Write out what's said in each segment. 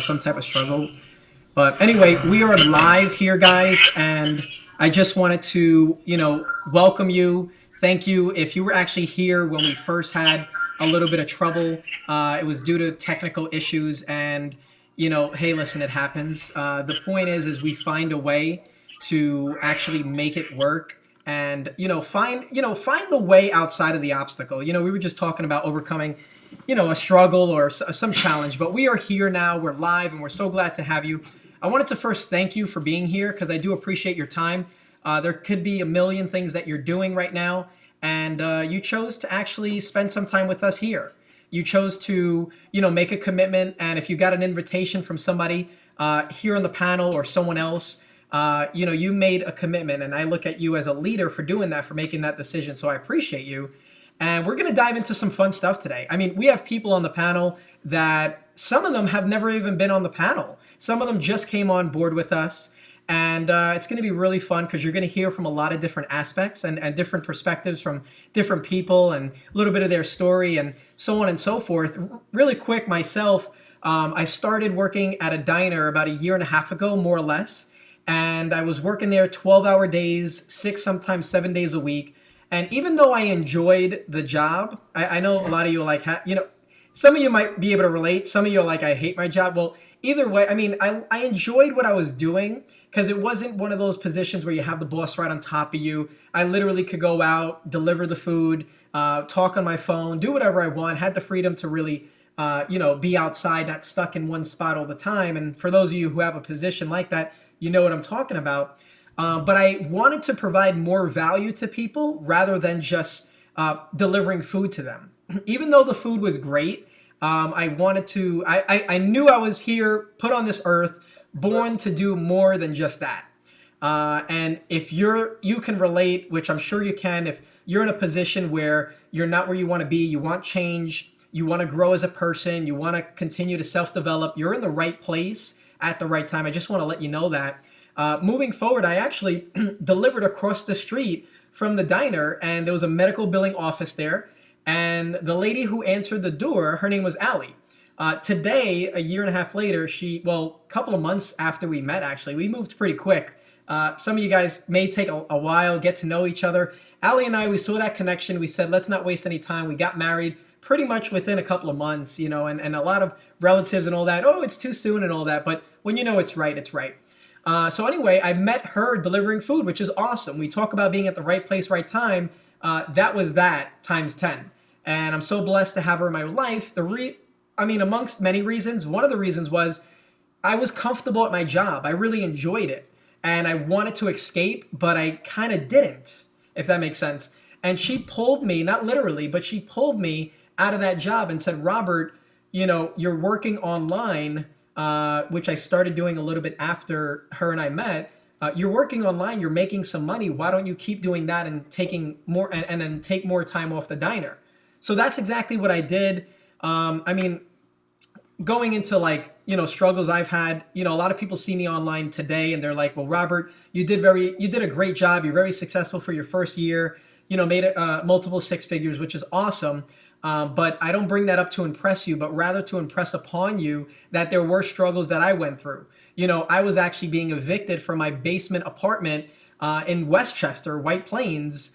some type of struggle. But anyway, we are live here, guys, and I just wanted to, welcome you. Thank you. If you were actually here when we first had a little bit of trouble, it was due to technical issues, and hey, listen, it happens. The point is we find a way to actually make it work, and find the way outside of the obstacle. We were just talking about overcoming a struggle or some challenge, but we are here now. We're live, and we're so glad to have you. I wanted to first thank you for being here because I do appreciate your time. There could be a million things that you're doing right now, and you chose to actually spend some time with us here. You chose to, make a commitment, and if you got an invitation from somebody here on the panel or someone else, you made a commitment, and I look at you as a leader for doing that, for making that decision. So I appreciate you. And we're going to dive into some fun stuff today. I mean, we have people on the panel that some of them have never even been on the panel. Some of them just came on board with us. And it's going to be really fun because you're going to hear from a lot of different aspects and different perspectives from different people and a little bit of their story and so on and so forth. Really quick, myself, I started working at a diner about a year and a half ago, more or less. And I was working there 12-hour days, 6, sometimes 7 days a week. And even though I enjoyed the job, I know a lot of you are like, some of you might be able to relate. Some of you are like, I hate my job. Well, either way, I mean, I enjoyed what I was doing because it wasn't one of those positions where you have the boss right on top of you. I literally could go out, deliver the food, talk on my phone, do whatever I want, had the freedom to really, be outside, not stuck in one spot all the time. And for those of you who have a position like that, you know what I'm talking about. But I wanted to provide more value to people rather than just delivering food to them. Even though the food was great, I wanted to, I knew I was here, put on this earth, born to do more than just that. And if you can relate, which I'm sure you can, if you're in a position where you're not where you want to be, you want change, you want to grow as a person, you want to continue to self-develop, you're in the right place at the right time. I just want to let you know that. Moving forward, I actually delivered across the street from the diner, and there was a medical billing office there. And the lady who answered the door, her name was Allie. Today, a year and a half later, a couple of months after we met, actually, we moved pretty quick. Some of you guys may take a while, get to know each other. Allie and I, we saw that connection. We said, let's not waste any time. We got married pretty much within a couple of months, and a lot of relatives and all that. Oh, it's too soon and all that. But when you know it's right, it's right. So anyway, I met her delivering food, which is awesome. We talk about being at the right place, right time. That was that times 10. And I'm so blessed to have her in my life. Amongst many reasons, one of the reasons was I was comfortable at my job. I really enjoyed it. And I wanted to escape, but I kind of didn't, if that makes sense. And she pulled me, not literally, but she pulled me out of that job and said, Robert, you're working online, which I started doing a little bit after her and I met. You're working online, you're making some money. Why don't you keep doing that and taking more and then take more time off the diner? So that's exactly what I did. Going into struggles I've had, a lot of people see me online today and they're like, well, Robert, you did a great job. You're very successful for your first year, made multiple six figures, which is awesome. But I don't bring that up to impress you, but rather to impress upon you that there were struggles that I went through. I was actually being evicted from my basement apartment in Westchester, White Plains,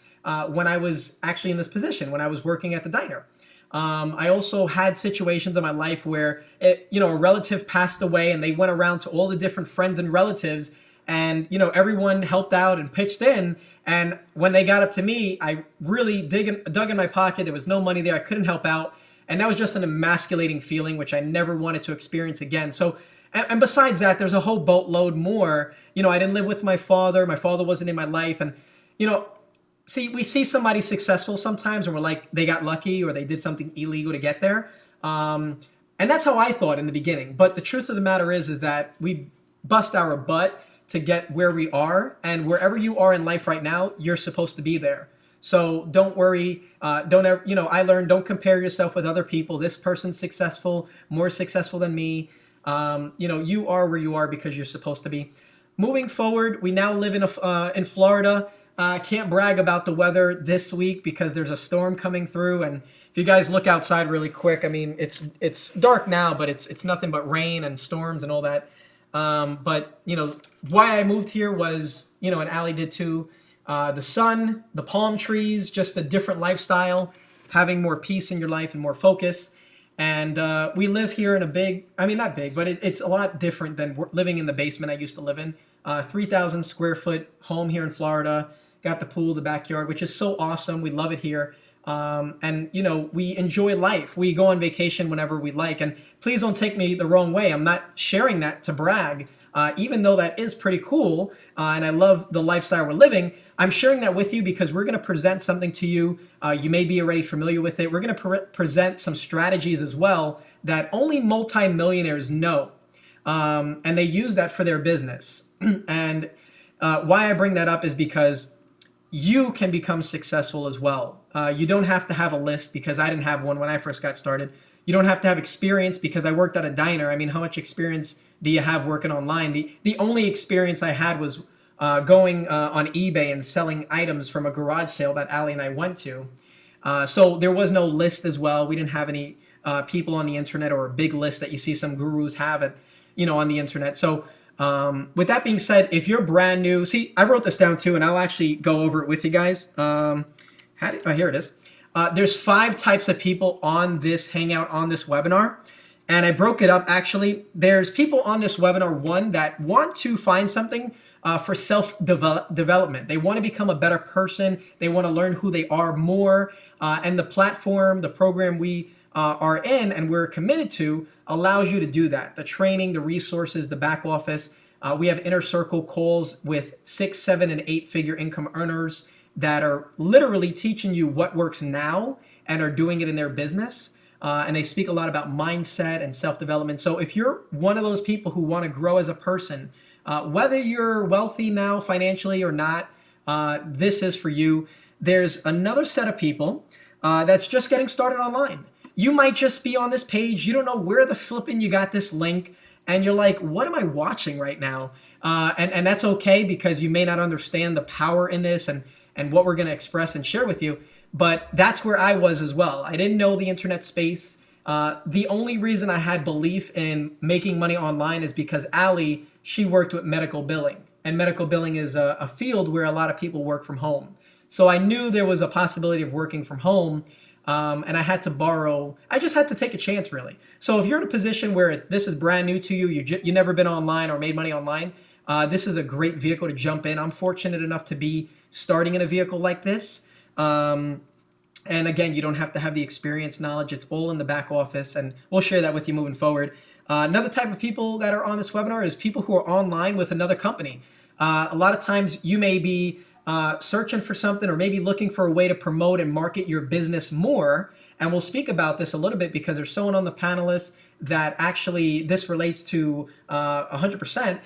when I was actually in this position, when I was working at the diner. I also had situations in my life where, a relative passed away and they went around to all the different friends and relatives and, everyone helped out and pitched in. And when they got up to me, I really dug in my pocket. There was no money there. I couldn't help out. And that was just an emasculating feeling, which I never wanted to experience again. So, and besides that, there's a whole boatload more. I didn't live with my father. My father wasn't in my life. And, we see somebody successful sometimes and we're like, they got lucky or they did something illegal to get there. And that's how I thought in the beginning. But the truth of the matter is that we bust our butt to get where we are, and wherever you are in life right now, you're supposed to be there. So don't worry. Don't ever, I learned, don't compare yourself with other people. This person's successful, more successful than me. You are where you are because you're supposed to be. Moving forward, we now live in Florida. Can't brag about the weather this week because there's a storm coming through, and if you guys look outside really quick, I mean it's dark now, but it's nothing but rain and storms and all that. But why I moved here was, and Ali did too. The sun, the palm trees, just a different lifestyle, having more peace in your life and more focus. And we live here in a big, I mean, not big, but it's a lot different than living in the basement I used to live in. 3,000 square foot home here in Florida. Got the pool, the backyard, which is so awesome. We love it here. And, we enjoy life. We go on vacation whenever we like. And please don't take me the wrong way. I'm not sharing that to brag. Even though that is pretty cool, and I love the lifestyle we're living, I'm sharing that with you because we're going to present something to you. You may be already familiar with it. We're going to present some strategies as well that only multimillionaires know, and they use that for their business. And why I bring that up is because you can become successful as well. You don't have to have a list because I didn't have one when I first got started. You don't have to have experience because I worked at a diner. I mean, how much experience do you have working online? The only experience I had was going on eBay and selling items from a garage sale that Ali and I went to. So there was no list as well. We didn't have any people on the internet or a big list that you see some gurus have on the internet. So with that being said, if you're brand new, see, I wrote this down too, and I'll actually go over it with you guys. Here it is. There's 5 types of people on this hangout, on this webinar. And I broke it up, actually. There's people on this webinar, one, that want to find something for self-development. They want to become a better person. They want to learn who they are more. And the platform, the program we are in and we're committed to allows you to do that. The training, the resources, the back office. We have inner circle calls with 6, 7, and 8-figure income earners that are literally teaching you what works now and are doing it in their business. And they speak a lot about mindset and self-development. So if you're one of those people who want to grow as a person, whether you're wealthy now financially or not, this is for you. There's another set of people that's just getting started online. You might just be on this page. You don't know where the flipping you got this link. And you're like, what am I watching right now? And that's okay because you may not understand the power in this and what we're going to express and share with you. But that's where I was as well. I didn't know the internet space. The only reason I had belief in making money online is because Ali, she worked with medical billing. And medical billing is a field where a lot of people work from home. So I knew there was a possibility of working from home. And I had to borrow. I just had to take a chance, really. So if you're in a position where this is brand new to you, you've never been online or made money online, this is a great vehicle to jump in. I'm fortunate enough to be starting in a vehicle like this. And again, you don't have to have the experience, knowledge. It's all in the back office, and we'll share that with you moving forward. Another type of people that are on this webinar is people who are online with another company. A lot of times you may be searching for something or maybe looking for a way to promote and market your business more. And we'll speak about this a little bit because there's someone on the panelists that actually this relates to 100%,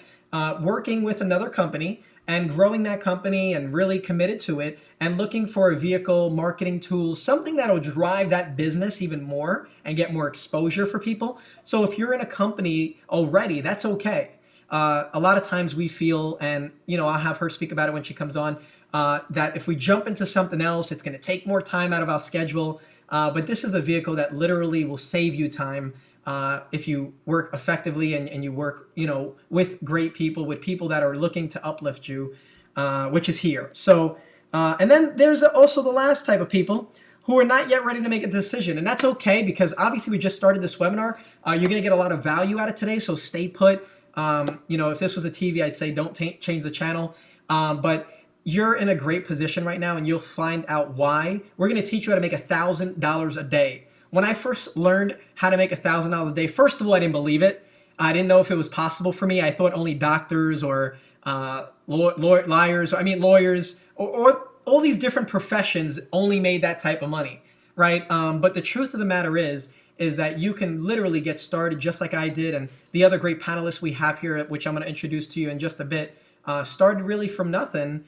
working with another company and growing that company and really committed to it and looking for a vehicle, marketing tools, something that will drive that business even more and get more exposure for people. So if you're in a company already, that's okay. A lot of times we feel, and I'll have her speak about it when she comes on, that if we jump into something else, it's going to take more time out of our schedule. But this is a vehicle that literally will save you time if you work effectively and you work, with great people, with people that are looking to uplift you, which is here. So, and then there's also the last type of people who are not yet ready to make a decision. And that's okay because obviously we just started this webinar. You're going to get a lot of value out of today. So stay put. If this was a TV, I'd say don't change the channel. But you're in a great position right now and you'll find out why. We're going to teach you how to make $1,000 a day. When I first learned how to make $1,000 a day, first of all, I didn't believe it. I didn't know if it was possible for me. I thought only doctors or lawyers or all these different professions only made that type of money, right? But the truth of the matter is that you can literally get started just like I did. And the other great panelists we have here, which I'm going to introduce to you in just a bit, started really from nothing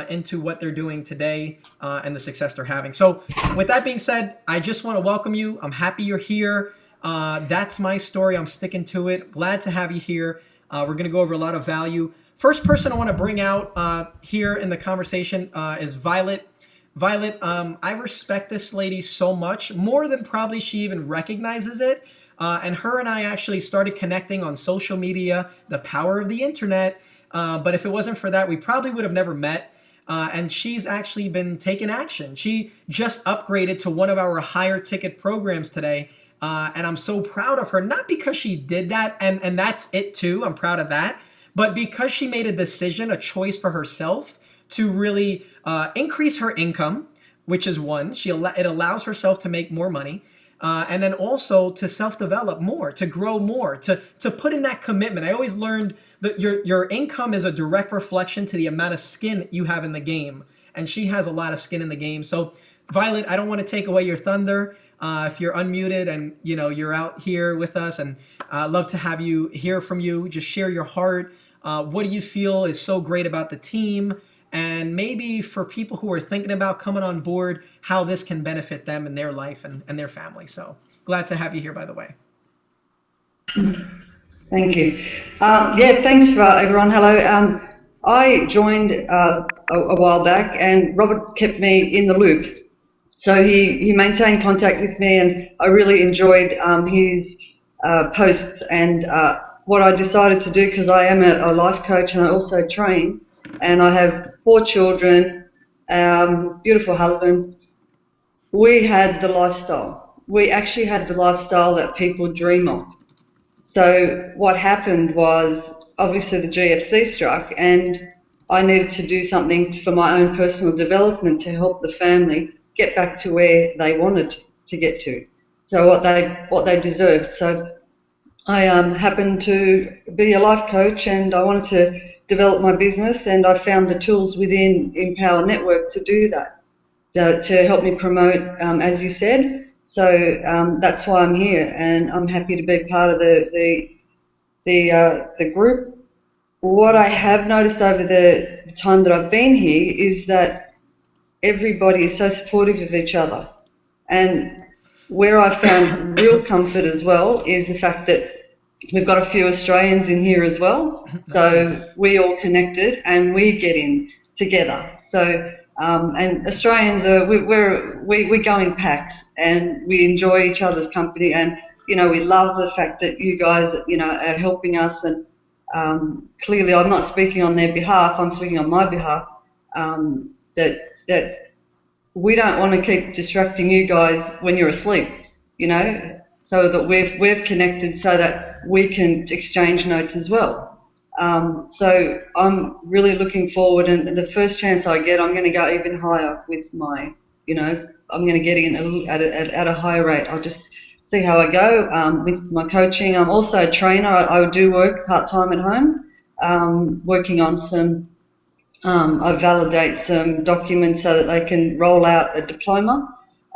into what they're doing today and the success they're having. So with that being said, I just want to welcome you. I'm happy you're here. That's my story. I'm sticking to it. Glad to have you here. We're going to go over a lot of value. first person I want to bring out here in the conversation is Violet. Violet, I respect this lady so much, more than probably she even recognizes it. And her and I actually started connecting on social media, the power of the internet. But if it wasn't for that, we probably would have never met. And she's actually been taking action. She just upgraded to one of our higher ticket programs today. And I'm so proud of her, not because she did that, and that's it too, I'm proud of that, but because she made a decision, a choice for herself to really increase her income, which is one, it allows herself to make more money. And then also to self-develop more, to grow more, to put in that commitment. I always learned that your income is a direct reflection to the amount of skin you have in the game. And she has a lot of skin in the game. So Violet, I don't want to take away your thunder. If you're unmuted and you're out here with us, and love to have you hear from you. Just share your heart. What do you feel is so great about the team? And maybe for people who are thinking about coming on board, how this can benefit them in their life and their family. So glad to have you here, by the way. Thank you. Yeah, thanks for everyone. Hello. I joined a while back, and Robert kept me in the loop. So he maintained contact with me, and I really enjoyed his posts. And what I decided to do, because I am a life coach and I also train, and I have 4 children, beautiful husband. We had the lifestyle. We actually had the lifestyle that people dream of. So what happened was, obviously the GFC struck, and I needed to do something for my own personal development to help the family get back to where they wanted to get to, so what they deserved. So I happened to be a life coach, and I wanted to develop my business, and I found the tools within Empower Network to do that, to help me promote, as you said. So that's why I'm here, and I'm happy to be part of the group. What I have noticed over the time that I've been here is that everybody is so supportive of each other, and where I found real comfort as well is the fact that we've got a few Australians in here as well. Nice. So we all connected and we get in together. So and Australians we go in packs and we enjoy each other's company, and we love the fact that you guys are helping us, and clearly I'm not speaking on their behalf, I'm speaking on my behalf, that we don't want to keep distracting you guys when you're asleep, so that we've connected so that we can exchange notes as well. So I'm really looking forward, and the first chance I get, I'm going to go even higher with my, I'm going to get in at a higher rate. I'll just see how I go with my coaching. I'm also a trainer. I do work part-time at home, working on some, I validate some documents so that they can roll out a diploma,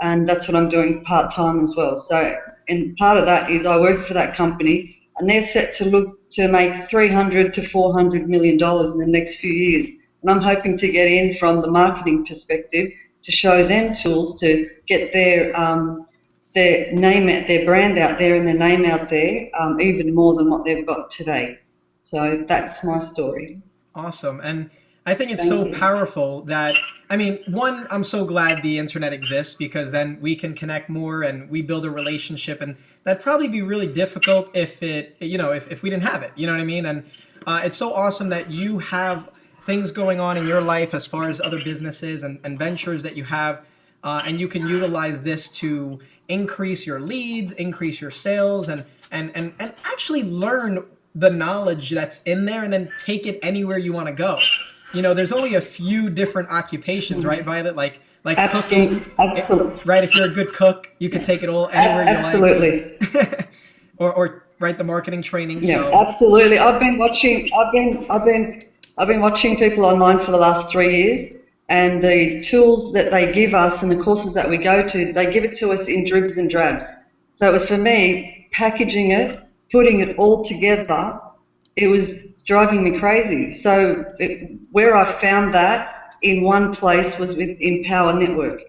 and that's what I'm doing part-time as well. So, and part of that is I work for that company, and they're set to look to make $300 to $400 million in the next few years. And I'm hoping to get in from the marketing perspective to show them tools to get their name, their brand out there and their name out there, even more than what they've got today. So that's my story. Awesome. And I think it's so powerful that, one, I'm so glad the internet exists, because then we can connect more and we build a relationship, and that'd probably be really difficult if if we didn't have it, you know what I mean? And it's so awesome that you have things going on in your life as far as other businesses and ventures that you have, and you can utilize this to increase your leads, increase your sales, and actually learn the knowledge that's in there and then take it anywhere you want to go. There's only a few different occupations, right, Violet? Like absolutely. Cooking, right? If you're a good cook, you can take it all anywhere you like. Absolutely. or the marketing training. Yeah, so. Absolutely. I've been watching people online for the last 3 years, and the tools that they give us and the courses that we go to, they give it to us in dribs and drabs. So it was, for me, packaging it, putting it all together, it was driving me crazy. So where I found that in one place was with Empower Network.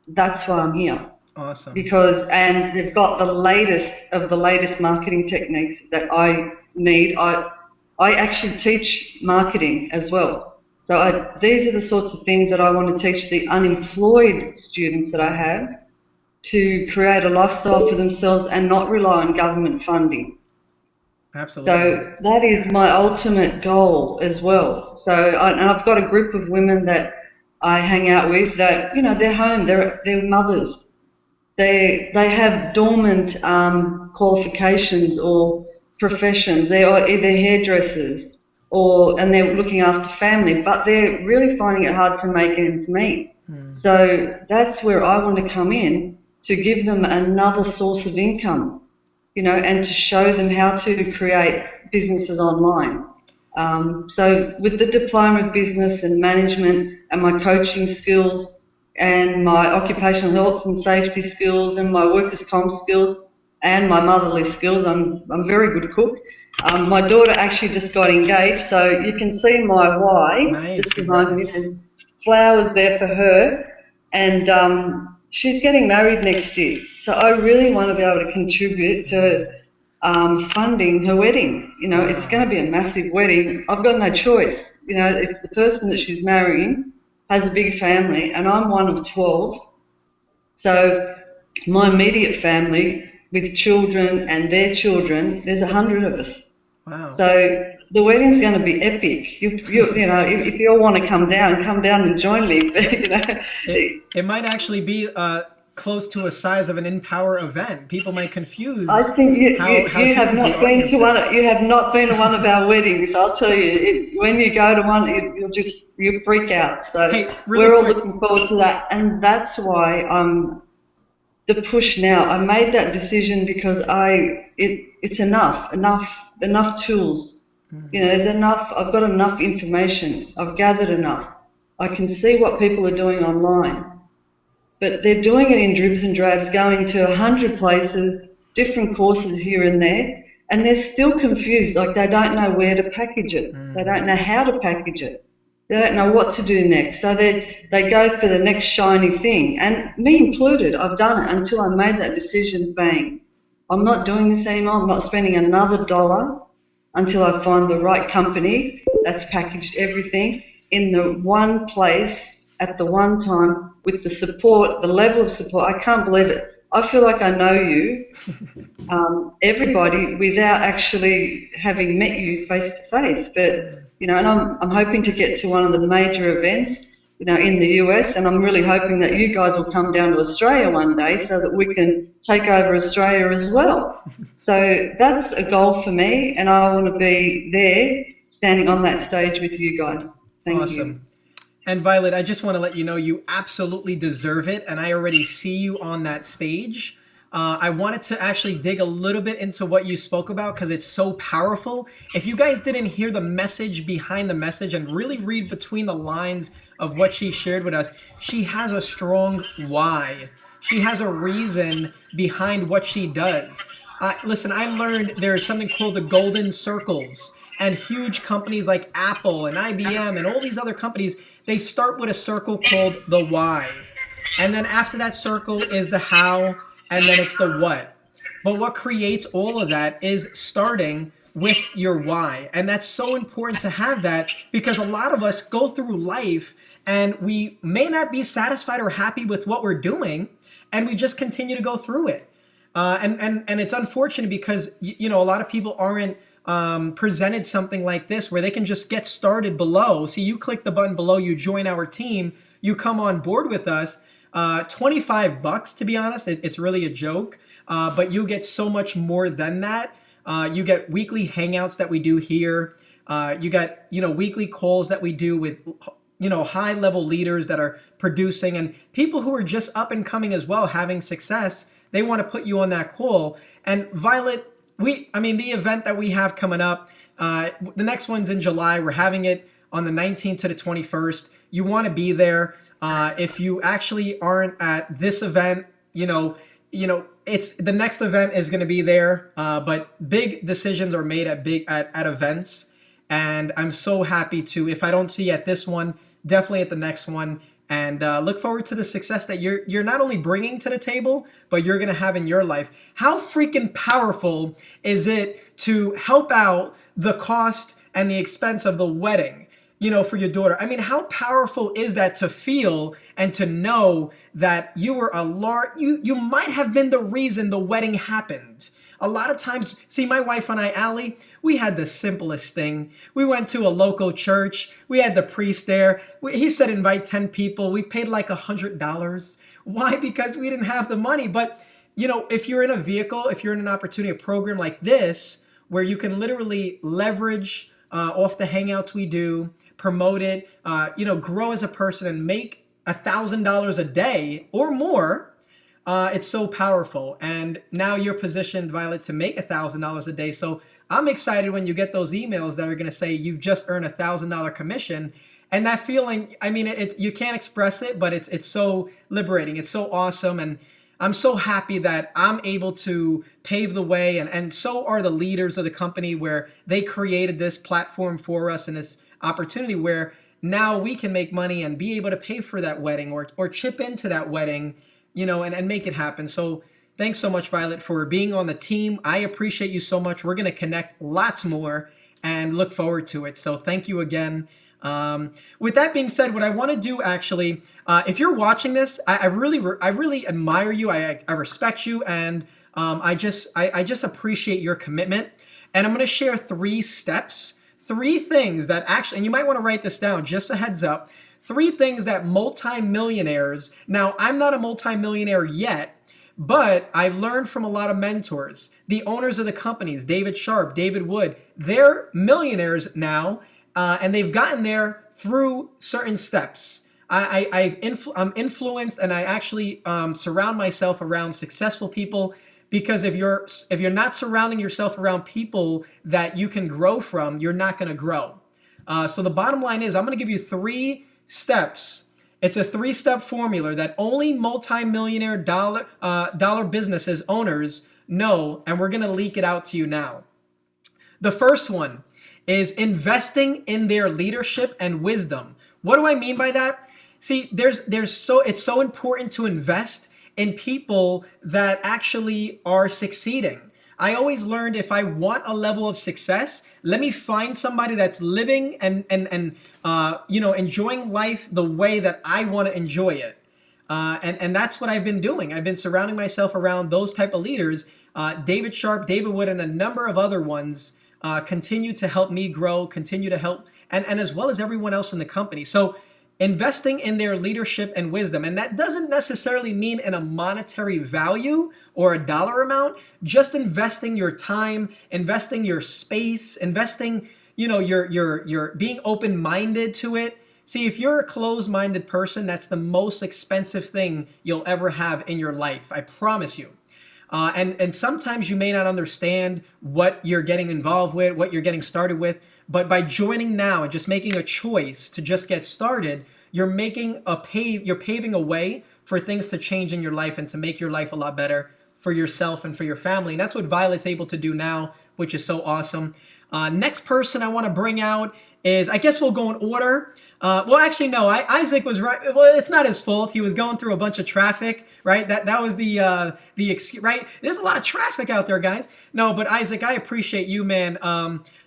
That's why I'm here. Awesome. And they've got the latest of the latest marketing techniques that I need. I I actually teach marketing as well. So these are the sorts of things that I want to teach the unemployed students that I have to create a lifestyle for themselves and not rely on government funding. Absolutely. So that is my ultimate goal as well. And I've got a group of women that I hang out with that, they're home, they're mothers. They have dormant qualifications or professions. They are either hairdressers and they're looking after family, but they're really finding it hard to make ends meet. So that's where I want to come in to give them another source of income, and to show them how to create businesses online. So with the diploma of business and management and my coaching skills and my occupational health and safety skills and my workers' comp skills and my motherly skills, I'm a very good cook. My daughter actually just got engaged, so you can see my why Nice. just behind me. Congrats. There's flowers there for her, and she's getting married next year. So I really want to be able to contribute to funding her wedding. It's going to be a massive wedding. I've got no choice. If the person that she's marrying has a big family, and I'm one of 12, so my immediate family with children and their children, there's 100 of us. Wow. So the wedding's going to be epic. If you all want to come down and join me. It might actually be close to a size of an Empower event. People might confuse. I think you have huge the not been audience to one. is. You have not been to one of our weddings. I'll tell you, when you go to one, you'll freak out. So Hey, really we're all quick. looking forward to that, and that's why the push now. I made that decision because it's enough tools. There's enough. I've got enough information. I've gathered enough. I can see what people are doing online. But they're doing it in dribs and drabs, going to 100 places, different courses here and there, and they're still confused, like they don't know where to package it. They don't know how to package it. They don't know what to do next. So they go for the next shiny thing. And me included, I've done it until I made that decision, bang. I'm not doing this anymore. I'm not spending another dollar until I find the right company that's packaged everything in the one place at the one time with the support, the level of support. I can't believe it. I feel like I know you, everybody, without actually having met you face to face. But, and I'm hoping to get to one of the major events, in the US, and I'm really hoping that you guys will come down to Australia one day so that we can take over Australia as well. So that's a goal for me, and I want to be there, standing on that stage with you guys. Thank you. Awesome. And Violet, I just want to let you know you absolutely deserve it, and I already see you on that stage. I wanted to actually dig a little bit into what you spoke about because it's so powerful. If you guys didn't hear the message behind the message and really read between the lines of what she shared with us, she has a strong why. She has a reason behind what she does. Listen, I learned there's something called the golden circles, and huge companies like Apple and IBM and all these other companies, they start with a circle called the why. And then after that circle is the how, and then it's the what. But what creates all of that is starting with your why. And that's so important to have that because a lot of us go through life and we may not be satisfied or happy with what we're doing, and we just continue to go through it. And it's unfortunate because, a lot of people aren't presented something like this where they can just get started below. See, you click the button below, you join our team, you come on board with us. $25, to be honest, it's really a joke, but you get so much more than that. You get weekly hangouts that we do here. You get, weekly calls that we do with, high level leaders that are producing and people who are just up and coming as well, having success. They want to put you on that call. And Violet, the event that we have coming up, the next one's in July. We're having it on the 19th to the 21st. You want to be there. If you actually aren't at this event, it's the next event is going to be there. But big decisions are made at events, and I'm so happy to. If I don't see you at this one, definitely at the next one. And look forward to the success that you're not only bringing to the table, but you're going to have in your life. How freaking powerful is it to help out the cost and the expense of the wedding, for your daughter. I mean, how powerful is that to feel and to know that you were you might have been the reason the wedding happened. A lot of times, see, my wife and I, Allie, we had the simplest thing. We went to a local church. We had the priest there. He said invite 10 people. We paid like $100. Why? Because we didn't have the money. But, if you're in a vehicle, if you're in an opportunity, a program like this, where you can literally leverage off the hangouts we do, promote it, grow as a person and make $1,000 a day or more. It's so powerful. And now you're positioned, Violet, to make $1,000 a day. So I'm excited when you get those emails that are going to say you've just earned $1,000 commission. And that feeling, I mean, you can't express it, but it's so liberating. It's so awesome. And I'm so happy that I'm able to pave the way. And so are the leaders of the company, where they created this platform for us and this opportunity where now we can make money and be able to pay for that wedding or chip into that wedding, and make it happen. So thanks so much, Violet, for being on the team. I appreciate you so much. We're going to connect lots more and look forward to it. So thank you again. With that being said, what I want to do actually, if you're watching this, I really admire you. I respect you. And I just appreciate your commitment. And I'm going to share 3 steps, 3 things that actually, and you might want to write this down, just a heads up. 3 things that multimillionaires, now I'm not a multimillionaire yet, but I've learned from a lot of mentors. The owners of the companies, David Sharp, David Wood, they're millionaires now, and they've gotten there through certain steps. I'm influenced, and I actually surround myself around successful people, because if you're not surrounding yourself around people that you can grow from, you're not going to grow. So the bottom line is, I'm going to give you 3 steps. It's a 3-step formula that only multi-millionaire dollar businesses owners know, and we're going to leak it out to you now. The first one is investing in their leadership and wisdom. What do I mean by that? See, it's so important to invest in people that actually are succeeding. I always learned, if I want a level of success, let me find somebody that's living and enjoying life the way that I want to enjoy it. And that's what I've been doing. I've been surrounding myself around those type of leaders. David Sharp, David Wood, and a number of other ones continue to help me grow, continue to help, and as well as everyone else in the company. So investing in their leadership and wisdom. And that doesn't necessarily mean in a monetary value or a dollar amount, just investing your time, investing your space, investing, your being open-minded to it. See, if you're a closed-minded person, that's the most expensive thing you'll ever have in your life. I promise you. And sometimes you may not understand what you're getting involved with, what you're getting started with. But by joining now and just making a choice to just get started, you're paving a way for things to change in your life and to make your life a lot better for yourself and for your family. And that's what Violet's able to do now, which is so awesome. Next person I want to bring out is, I guess we'll go in order. Well, actually, no. Isaac was right. Well, it's not his fault. He was going through a bunch of traffic, right? That was the excuse, right? There's a lot of traffic out there, guys. No, but Isaac, I appreciate you, man.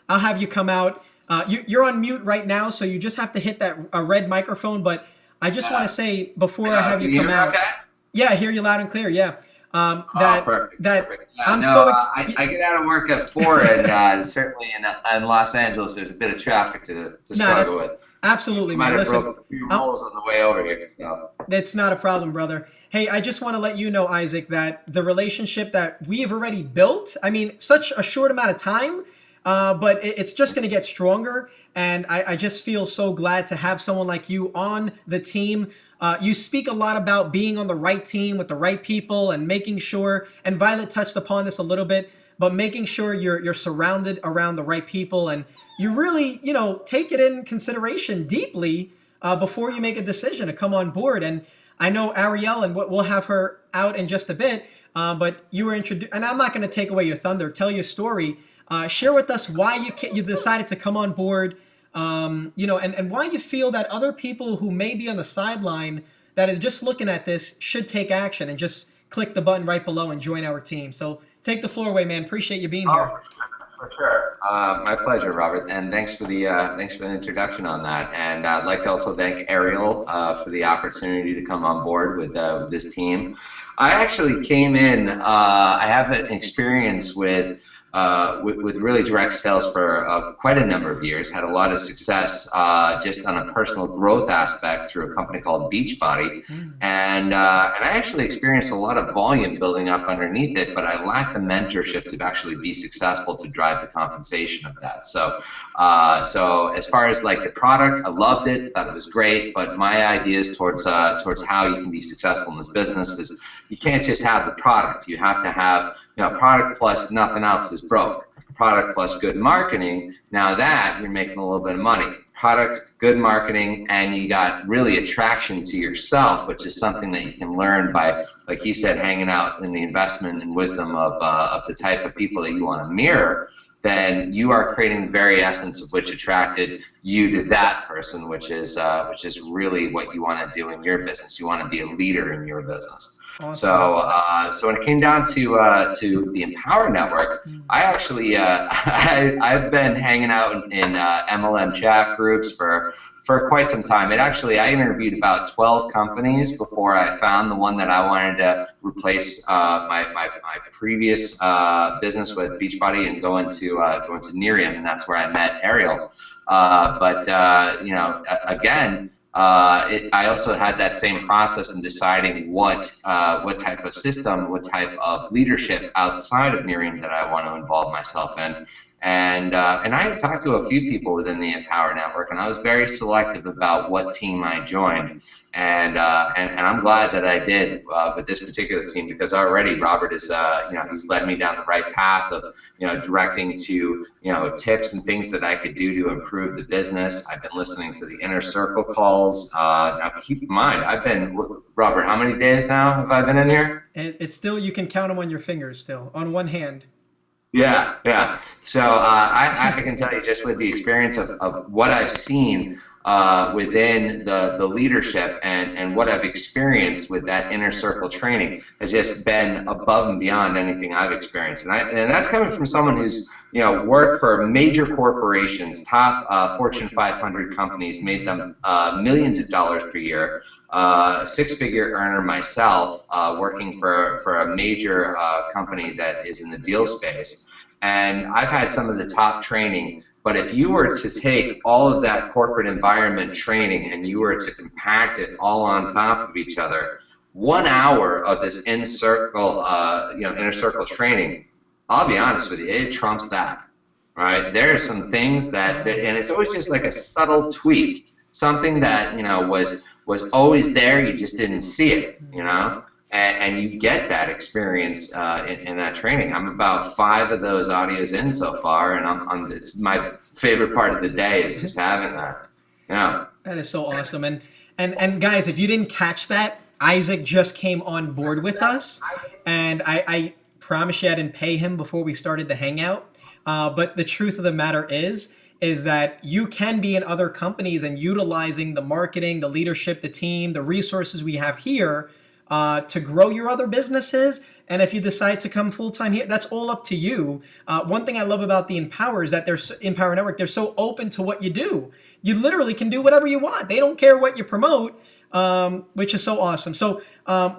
I'll have you come out. You're on mute right now, so you just have to hit that red microphone. But I just want to say before I have you come out. Okay? Yeah, I hear you loud and clear. Yeah. Perfect. I get out of work at 4, and certainly in Los Angeles, there's a bit of traffic to struggle with. Absolutely, man. Might have broken a few holes on the way over here. So. It's not a problem, brother. Hey, I just want to let you know, Isaac, that the relationship that we have already built, I mean, such a short amount of time, but it's just going to get stronger. And I just feel so glad to have someone like you on the team. You speak a lot about being on the right team with the right people and making sure, and Violet touched upon this a little bit, but making sure you're surrounded around the right people, and you really, take it in consideration deeply before you make a decision to come on board. And I know Ariel, and we'll have her out in just a bit, but you were introduced, and I'm not going to take away your thunder. Tell your story. Share with us why you decided to come on board, and why you feel that other people who may be on the sideline that is just looking at this should take action and just click the button right below and join our team. So take the floor away, man. Appreciate you being here. For sure. My pleasure, Robert, and thanks for the introduction on that. And I'd like to also thank Ariel for the opportunity to come on board with this team. I actually came in. I have an experience with really direct sales for quite a number of years. Had a lot of success just on a personal growth aspect through a company called Beachbody, and I actually experienced a lot of volume building up underneath it, but I lacked the mentorship to actually be successful to drive the compensation of that. So as far as like the product, I loved it, thought it was great, but my ideas towards how you can be successful in this business is you can't just have the product. You have to have, product plus nothing else is broke. Product plus good marketing. Now that you're making a little bit of money. Product, good marketing, and you got really attraction to yourself, which is something that you can learn by, like he said, hanging out in the investment and wisdom of the type of people that you want to mirror. Then you are creating the very essence of which attracted you to that person, which is really what you want to do in your business. You want to be a leader in your business. Awesome. So when it came down to the Empower Network, I actually I've been hanging out in MLM chat groups for quite some time. I interviewed about 12 companies before I found the one that I wanted to replace my previous business with Beachbody and go into Nerium, and that's where I met Ariel. Again. I also had that same process in deciding what type of system, what type of leadership outside of Miriam that I want to involve myself in. And I talked to a few people within the Empower Network, and I was very selective about what team I joined. And I'm glad that I did with this particular team, because already Robert is he's led me down the right path of directing to tips and things that I could do to improve the business. I've been listening to the inner circle calls. Now keep in mind, Robert, how many days now have I been in here? And it's still, you can count them on your fingers still, on one hand. Yeah. So I can tell you, just with the experience of what I've seen within the leadership and what I've experienced with that inner circle training has just been above and beyond anything I've experienced. And that's coming from someone who's worked for major corporations, top Fortune 500 companies, made them millions of dollars per year. Six-figure earner myself, working for a major company that is in the deal space. And I've had some of the top training, but if you were to take all of that corporate environment training and you were to compact it all on top of each other, 1 hour of this inner circle training, I'll be honest with you, it trumps that, right? There are some things and it's always just like a subtle tweak, something that was always there, you just didn't see it, and you get that experience in that training. I'm about 5 of those audios in so far, and it's my favorite part of the day is just having that. Yeah. That is so awesome. And guys, if you didn't catch that, Isaac just came on board with us, and I promise you I didn't pay him before we started the hangout. But the truth of the matter is that you can be in other companies and utilizing the marketing, the leadership, the team, the resources we have here to grow your other businesses. And if you decide to come full-time here, that's all up to you. One thing I love about the Empower is that Empower Network, they're so open to what you do. You literally can do whatever you want. They don't care what you promote, which is so awesome. So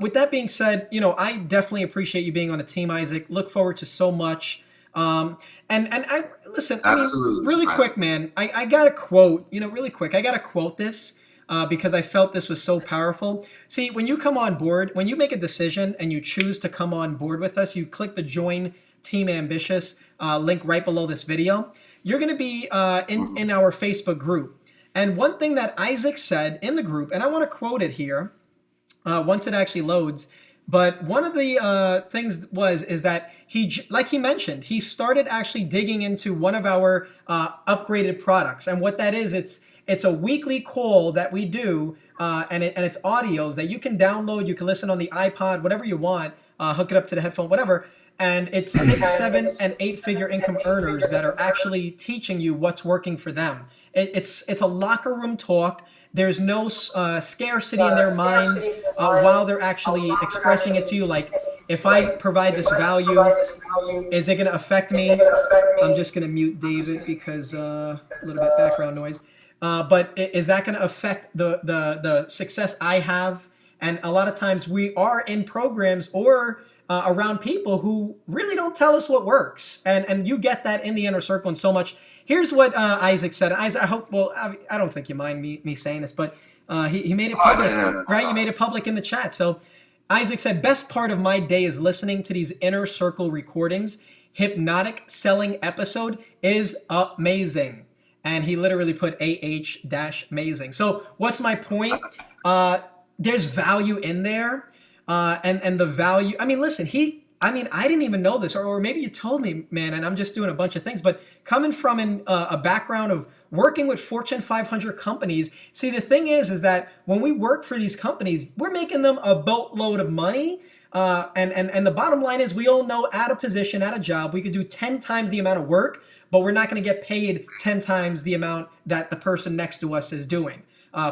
with that being said, I definitely appreciate you being on the team, Isaac. Look forward to so much. And I listen, Absolutely. Really quick, man, I got a quote, really quick. I got to quote this. Because I felt this was so powerful. See, when you come on board, when you make a decision and you choose to come on board with us, you click the Join Team Ambitious link right below this video. You're going to be in our Facebook group. And one thing that Isaac said in the group, and I want to quote it here once it actually loads, but one of the things is that like he mentioned, he started actually digging into one of our upgraded products. And what that is, it's a weekly call that we do, and it's audios that you can download. You can listen on the iPod, whatever you want, hook it up to the headphone, whatever. and it's 6, 7, and 8-figure income earners that are actually teaching you what's working for them. It's a locker room talk. There's no scarcity in their minds while they're actually expressing it to you. Like, if I provide this value, is it going to affect me? I'm just going to mute David because a little bit background noise. But is that going to affect the success I have? And a lot of times we are in programs or around people who really don't tell us what works. And you get that in the inner circle and so much. Here's what Isaac said. Isaac, I hope, well, I don't think you mind me saying this, but he made it public, right? You made it public in the chat. So Isaac said, best part of my day is listening to these inner circle recordings. Hypnotic selling episode is amazing. And he literally put AH-amazing. So what's my point? There's value in there. And the value, I mean, listen, I didn't even know this, or maybe you told me, man, and I'm just doing a bunch of things, but coming from a background of working with Fortune 500 companies, see, the thing is that when we work for these companies, we're making them a boatload of money. And the bottom line is, we all know at a position, at a job, we could do 10 times the amount of work, but we're not going to get paid 10 times the amount that the person next to us is doing.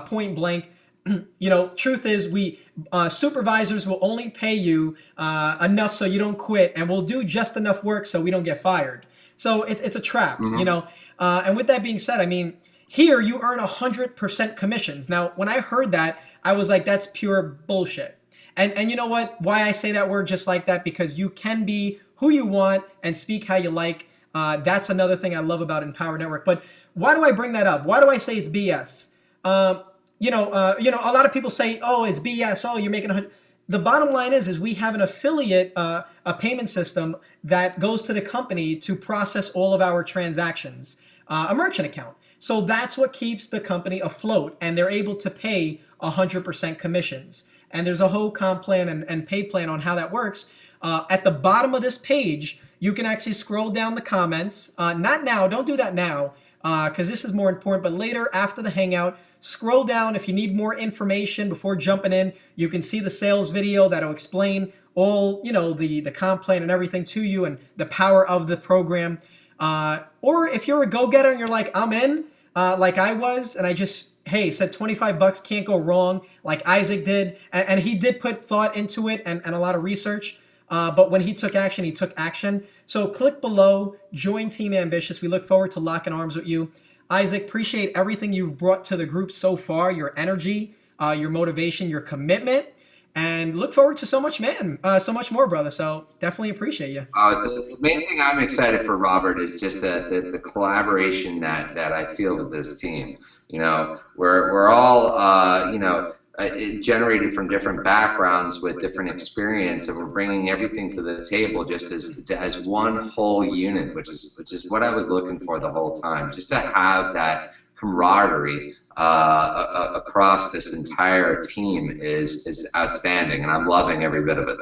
Point blank. Truth is, we supervisors will only pay you enough so you don't quit, and we'll do just enough work so we don't get fired. So it's a trap, And with that being said, I mean, here you earn 100% commissions. Now, when I heard that, I was like, that's pure bullshit. And you know what? Why I say that word just like that? Because you can be who you want and speak how you like. That's another thing I love about Empower Network. But why do I bring that up? Why do I say it's BS? A lot of people say, oh, it's BS. Oh, you're making 100. The bottom line is we have an affiliate, a payment system that goes to the company to process all of our transactions, a merchant account. So that's what keeps the company afloat, and they're able to pay 100% commissions. And there's a whole comp plan and pay plan on how that works. At the bottom of this page, you can actually scroll down the comments. Not now, don't do that now, because this is more important, but later after the hangout, scroll down. If you need more information before jumping in, you can see the sales video that'll explain all, the comp plan and everything to you and the power of the program. Or if you're a go-getter and you're like, I'm in, like I was, and I just, said $25 can't go wrong, like Isaac did. And he did put thought into it and a lot of research. But when he took action, he took action. So click below, join Team Ambitious. We look forward to locking arms with you. Isaac, appreciate everything you've brought to the group so far, your energy, your motivation, your commitment, and look forward to so much more, brother. So definitely appreciate you. The main thing I'm excited for, Robert, is just the collaboration that I feel with this team. We're all, generated from different backgrounds with different experience, and we're bringing everything to the table just as one whole unit, which is what I was looking for the whole time, just to have that camaraderie across this entire team is outstanding, and I'm loving every bit of it.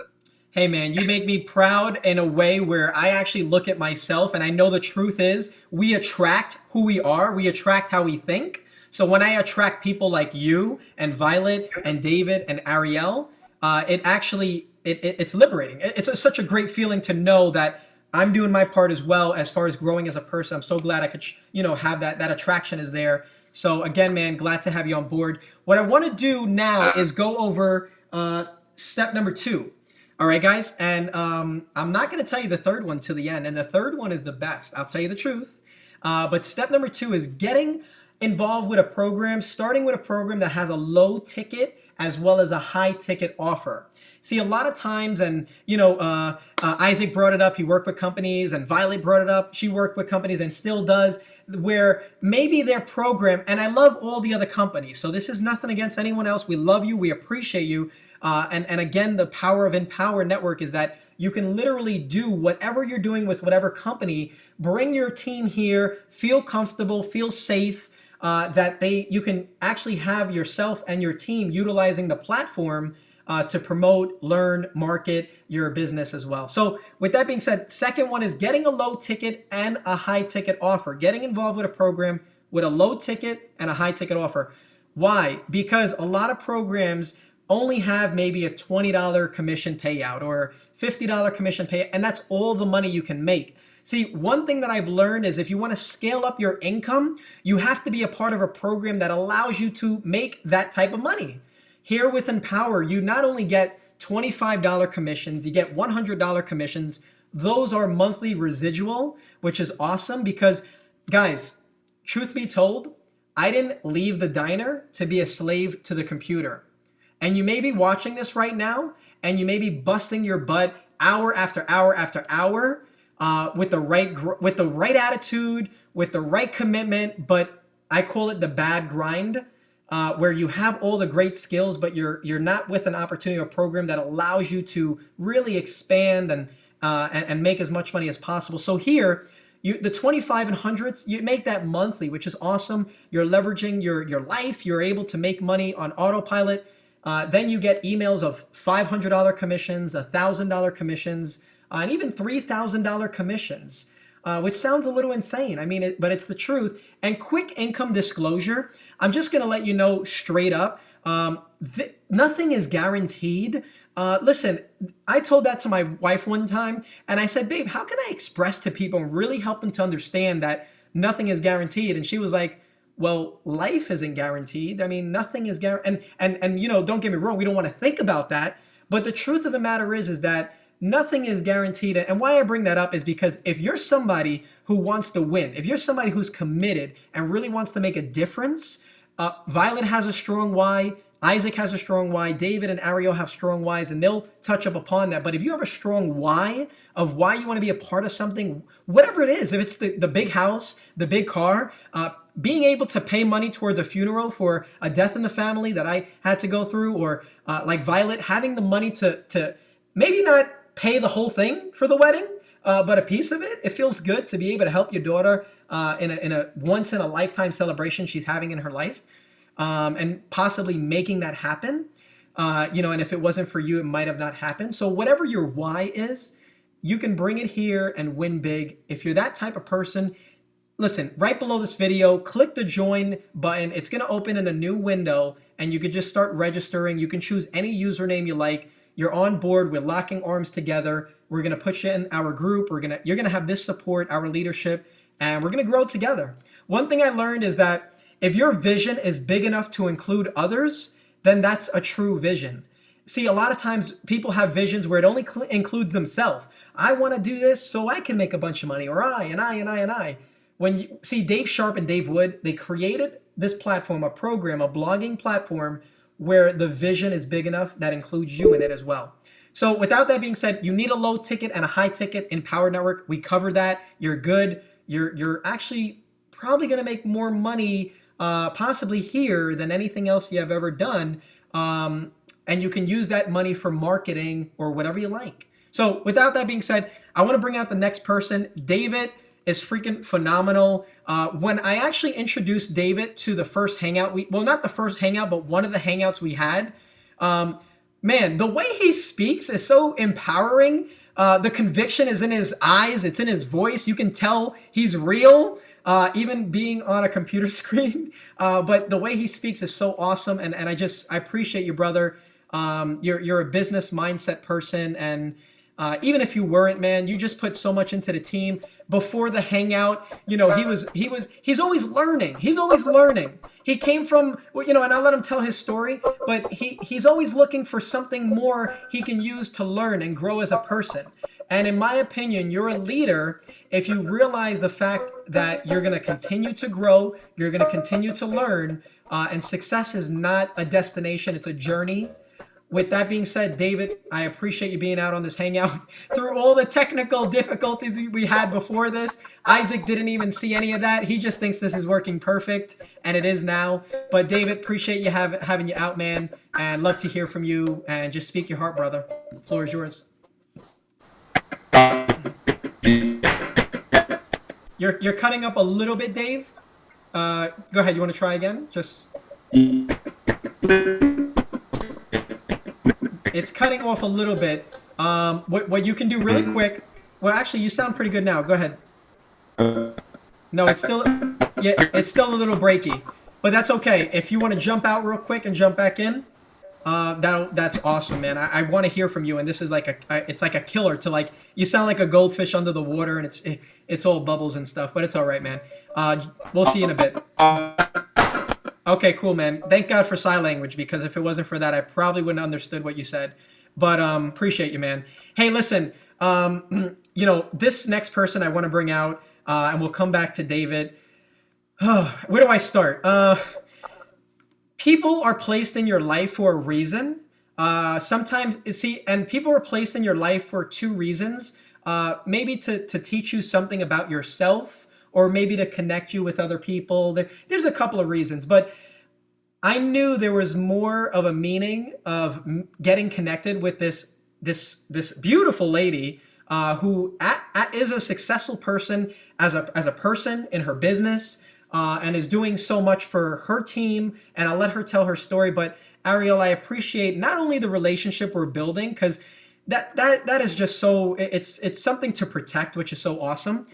Hey man, you make me proud in a way where I actually look at myself and I know the truth is we attract who we are, we attract how we think. So when I attract people like you and Violet and David and Ariel, it's liberating. It's such a great feeling to know that I'm doing my part as well as far as growing as a person. I'm so glad I could, have that attraction is there. So again, man, glad to have you on board. What I want to do now is go over step number 2. All right, guys. And I'm not going to tell you the third one to the end. And the third one is the best. I'll tell you the truth. But step number 2 is getting involved with a program, starting with a program that has a low ticket as well as a high ticket offer. See, a lot of times, and Isaac brought it up, he worked with companies, and Violet brought it up, she worked with companies and still does, where maybe their program, and I love all the other companies, so this is nothing against anyone else, we love you, we appreciate you, and again, the power of Empower Network is that you can literally do whatever you're doing with whatever company, bring your team here, feel comfortable, feel safe, that you can actually have yourself and your team utilizing the platform to promote, learn, market your business as well. So with that being said, second one is getting a low ticket and a high ticket offer. Getting involved with a program with a low ticket and a high ticket offer. Why? Because a lot of programs only have maybe a $20 commission payout or $50 commission pay, and that's all the money you can make. See, one thing that I've learned is if you want to scale up your income, you have to be a part of a program that allows you to make that type of money. Here with Empower, you not only get $25 commissions, you get $100 commissions. Those are monthly residual, which is awesome because, guys, truth be told, I didn't leave the diner to be a slave to the computer. And you may be watching this right now, and you may be busting your butt hour after hour after hour with the right attitude, with the right commitment, but I call it the bad grind, where you have all the great skills, but you're not with an opportunity or program that allows you to really expand and make as much money as possible. So here, the 25 and hundreds, you make that monthly, which is awesome. You're leveraging your life. You're able to make money on autopilot. Then you get emails of $500 commissions, $1,000 commissions, and even $3,000 commissions, which sounds a little insane. I mean, but it's the truth. And quick income disclosure, I'm just going to let you know straight up, nothing is guaranteed. Listen, I told that to my wife one time, and I said, babe, how can I express to people and really help them to understand that nothing is guaranteed? And she was like, well, life isn't guaranteed. I mean, nothing is guaranteed. And you know, don't get me wrong, we don't want to think about that. But the truth of the matter is that nothing is guaranteed. And why I bring that up is because if you're somebody who wants to win, if you're somebody who's committed and really wants to make a difference, Violet has a strong why, Isaac has a strong why, David and Ariel have strong whys, and they'll touch up upon that. But if you have a strong why of why you want to be a part of something, whatever it is, if it's the big house, the big car, being able to pay money towards a funeral for a death in the family that I had to go through, or like Violet, having the money to maybe not pay the whole thing for the wedding, but a piece of it, it feels good to be able to help your daughter in a once in a lifetime celebration she's having in her life, and possibly making that happen. And if it wasn't for you, it might have not happened. So whatever your why is, you can bring it here and win big. If you're that type of person, listen, right below this video, click the join button. It's going to open in a new window, and you can just start registering. You can choose any username you like. You're on board. We're locking arms together. We're going to put you in our group. You're going to have this support, our leadership, and we're going to grow together. One thing I learned is that if your vision is big enough to include others, then that's a true vision. See, a lot of times people have visions where it only includes themselves. I want to do this so I can make a bunch of money, or I. When you see Dave Sharp and Dave Wood, they created this platform, a program, a blogging platform where the vision is big enough that includes you in it as well. So without that being said, you need a low ticket and a high ticket in Power Network. We covered that. You're good. You're actually probably going to make more money possibly here than anything else you have ever done. And you can use that money for marketing or whatever you like. So without that being said, I want to bring out the next person. David is freaking phenomenal. When I actually introduced David to the first hangout, not the first hangout, but one of the hangouts we had, man, the way he speaks is so empowering. The conviction is in his eyes. It's in his voice. You can tell he's real, even being on a computer screen. But the way he speaks is so awesome. And I appreciate you, brother. You're a business mindset person, and even if you weren't, man, you just put so much into the team. Before the hangout, he's always learning. He's always learning. He came from, and I'll let him tell his story, but he's always looking for something more he can use to learn and grow as a person. And in my opinion, you're a leader if you realize the fact that you're going to continue to grow, you're going to continue to learn, and success is not a destination, it's a journey. With that being said, David, I appreciate you being out on this hangout. Through all the technical difficulties we had before this, Isaac didn't even see any of that. He just thinks this is working perfect, and it is now. But David, appreciate you having you out, man, and love to hear from you. And just speak your heart, brother. The floor is yours. You're cutting up a little bit, Dave. Go ahead. You want to try again? It's cutting off a little bit. What you can do really quick. Well, actually, you sound pretty good now. Go ahead. No, it's still a little breaky, but that's okay. If you want to jump out real quick and jump back in, That's awesome, man. I want to hear from you. And this is like it's like a killer to like, you sound like a goldfish under the water, and it's all bubbles and stuff, but it's all right, man. We'll see you in a bit. Okay, cool, man. Thank God for sign language, because if it wasn't for that, I probably wouldn't have understood what you said. But appreciate you, man. Hey, listen, this next person I want to bring out, and we'll come back to David. Where do I start? People are placed in your life for a reason. Sometimes, see, and people are placed in your life for two reasons. Maybe to teach you something about yourself, or maybe to connect you with other people. There's a couple of reasons, but I knew there was more of a meaning of getting connected with this beautiful lady who is a successful person as a person in her business. And is doing so much for her team, and I'll let her tell her story. But Ariel, I appreciate not only the relationship we're building, because that is just so, it's something to protect, which is so awesome.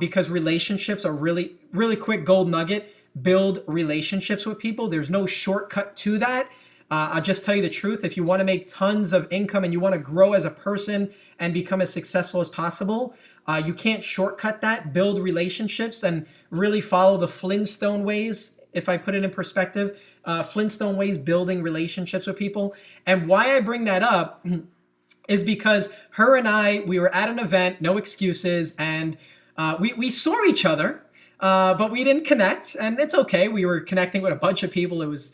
Because relationships are really, really quick gold nugget. Build relationships with people. There's no shortcut to that. I'll just tell you the truth. If you want to make tons of income and you want to grow as a person and become as successful as possible, you can't shortcut that. Build relationships and really follow the Flintstone ways. If I put it in perspective, Flintstone ways, building relationships with people. And why I bring that up is because her and we were at an event, no excuses, and we saw each other, but we didn't connect, and it's okay. We were connecting with a bunch of people. It was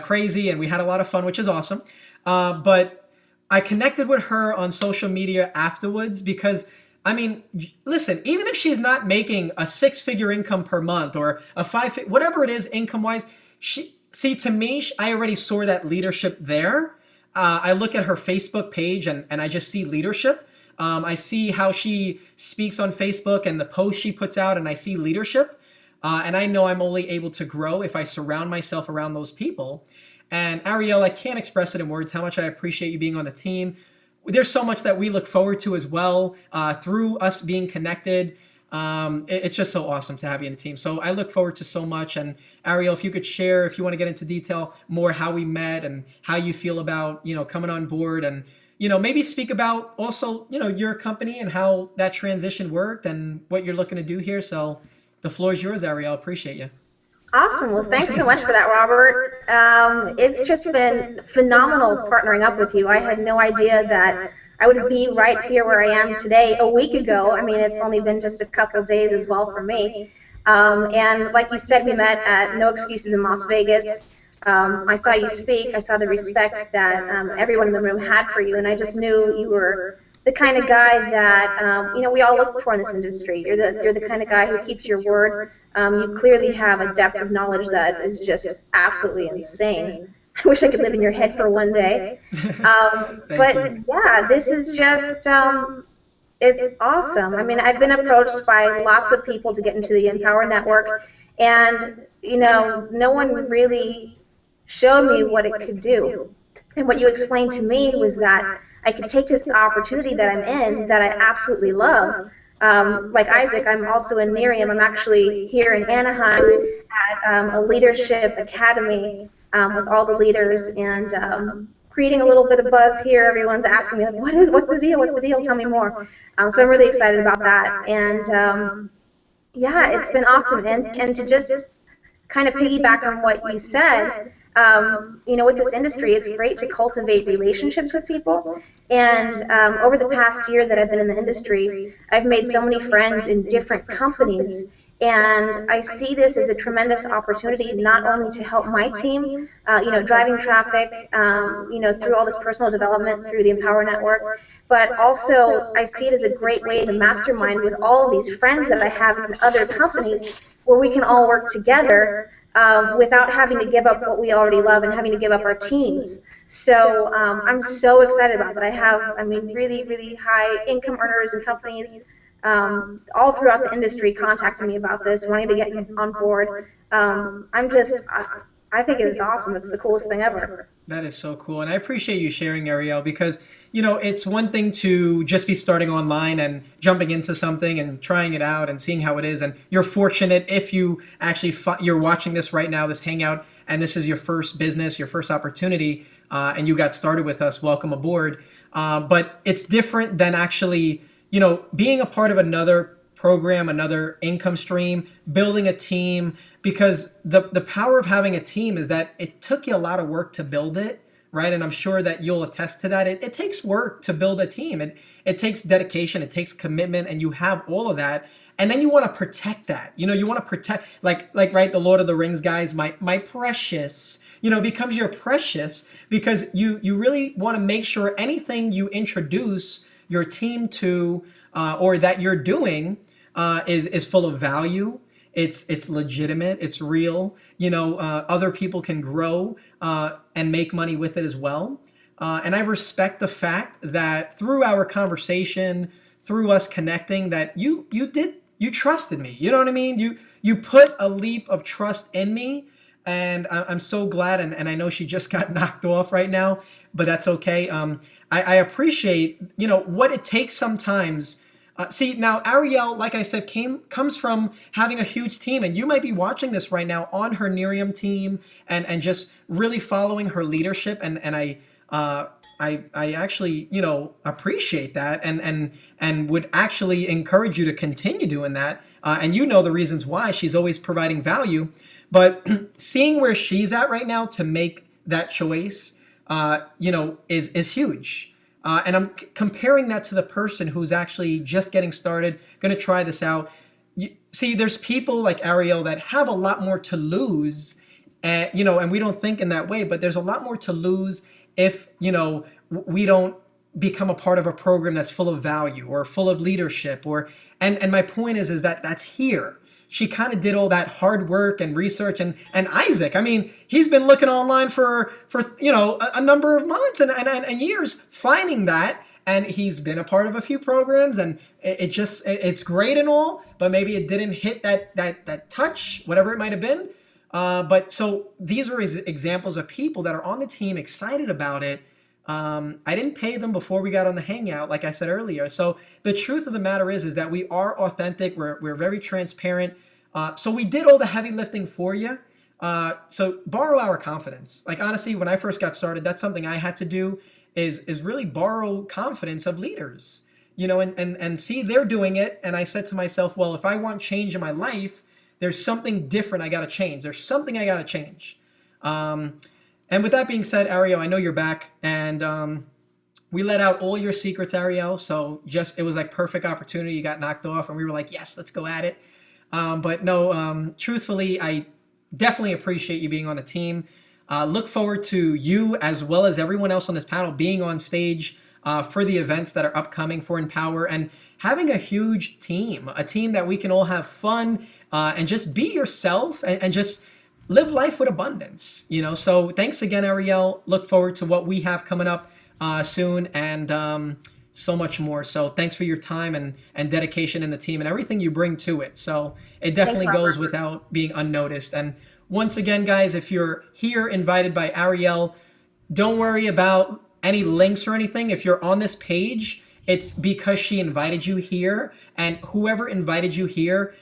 crazy, and we had a lot of fun, which is awesome. But I connected with her on social media afterwards because, I mean, listen, even if she's not making a 6-figure income per month or a whatever it is income-wise, to me, I already saw that leadership there. I look at her Facebook page and I just see leadership. I see how she speaks on Facebook and the posts she puts out, and I see leadership. And I know I'm only able to grow if I surround myself around those people. And Ariel, I can't express it in words how much I appreciate you being on the team. There's so much that we look forward to as well through us being connected. It's just so awesome to have you in the team. So I look forward to so much. And Ariel, if you could share, if you want to get into detail more how we met and how you feel about, coming on board, and, maybe speak about also, your company and how that transition worked and what you're looking to do here. So the floor is yours, Ariel. Appreciate you. Awesome. Well, thanks so much for that, Robert. It's just been phenomenal partnering up with you. I had no idea that I would be right here where I am today a week ago. I mean, it's only been just a couple of days as well for me. And like you said, we met at No Excuses in Las Vegas. I saw you speak. I saw the respect that everyone in the room had for you, and I just knew you were the kind of guy that we all look for in this industry. You're the kind of guy who keeps your word. You clearly have a depth of knowledge that is just absolutely insane. I wish I could live in your head for one day. But yeah, this is just it's awesome. I mean, I've been approached by lots of people to get into the Empower Network, and no one really showed me what it could do. And what you explained to me was that I could take this opportunity that I'm in, that I absolutely love. Like Isaac, I'm also in Miriam. I'm actually here in Anaheim at a leadership academy with all the leaders, and creating a little bit of buzz here. Everyone's asking me, like, what's the deal? What's the deal? Tell me more. So I'm really excited about that. And yeah, it's been awesome. And to just kind of piggyback on what you said, with this industry, it's great to cultivate relationships with people. And over the past year that I've been in the industry, I've made so many friends in different companies. And I see this as a tremendous opportunity, not only to help my team, driving traffic, through all this personal development through the Empower Network, but also I see it as a great way to mastermind with all of these friends that I have in other companies, where we can all work together without having to give up what we already love and having to give up our teams. So I'm so excited about that. I have, really, really high income earners and companies all throughout the industry contacting me about this, wanting to get on board. I think it's awesome. It's the coolest thing ever. That is so cool. And I appreciate you sharing, Ariel, because, it's one thing to just be starting online and jumping into something and trying it out and seeing how it is. And you're fortunate if you actually, you're watching this right now, this hangout, and this is your first business, your first opportunity. and you got started with us. Welcome aboard. But it's different than actually, being a part of another program, another income stream, building a team, because the power of having a team is that it took you a lot of work to build it, right? And I'm sure that you'll attest to that. It takes work to build a team. It takes dedication, it takes commitment, and you have all of that. And then you want to protect that. You want to protect, like right, the Lord of the Rings guys, my precious, becomes your precious, because you really want to make sure anything you introduce your team to, or that you're doing, is full of value. It's legitimate. It's real. Other people can grow and make money with it as well. And I respect the fact that through our conversation, through us connecting, that you trusted me. You know what I mean? You put a leap of trust in me, and I'm so glad. And I know she just got knocked off right now, but that's okay. I appreciate what it takes sometimes. See, now Ariel, like I said, comes from having a huge team, and you might be watching this right now on her Nerium team, and just really following her leadership, and I actually appreciate that, and would actually encourage you to continue doing that, and the reasons why. She's always providing value, but seeing where she's at right now to make that choice, is huge. And I'm comparing that to the person who's actually just getting started, going to try this out. See, there's people like Ariel that have a lot more to lose, and we don't think in that way, but there's a lot more to lose if, we don't become a part of a program that's full of value or full of leadership, and my point is that that's here. She kind of did all that hard work and research, and Isaac, I mean, he's been looking online for a number of months and years finding that, and he's been a part of a few programs, and it's great and all, but maybe it didn't hit that touch, whatever it might have been. But so these are examples of people that are on the team, excited about it. I didn't pay them before we got on the hangout, like I said earlier. So the truth of the matter is that we are authentic. We're very transparent. So we did all the heavy lifting for you. So borrow our confidence. Like, honestly, when I first got started, that's something I had to do, is really borrow confidence of leaders, and see they're doing it. And I said to myself, well, if I want change in my life, there's something different I got to change. There's something I got to change. And with that being said, Ariel, I know you're back, and we let out all your secrets, Ariel. So it was like perfect opportunity. You got knocked off, and we were like, yes, let's go at it. But no, truthfully, I definitely appreciate you being on the team. Look forward to you, as well as everyone else on this panel, being on stage for the events that are upcoming for Empower, and having a huge team, a team that we can all have fun, and just be yourself, and just live life with abundance, So thanks again, Ariel. Look forward to what we have coming up soon, and so much more. So thanks for your time and dedication in the team and everything you bring to it. So it definitely goes without being unnoticed. And once again, guys, if you're here invited by Ariel, don't worry about any links or anything. If you're on this page, it's because she invited you here, and whoever invited you here,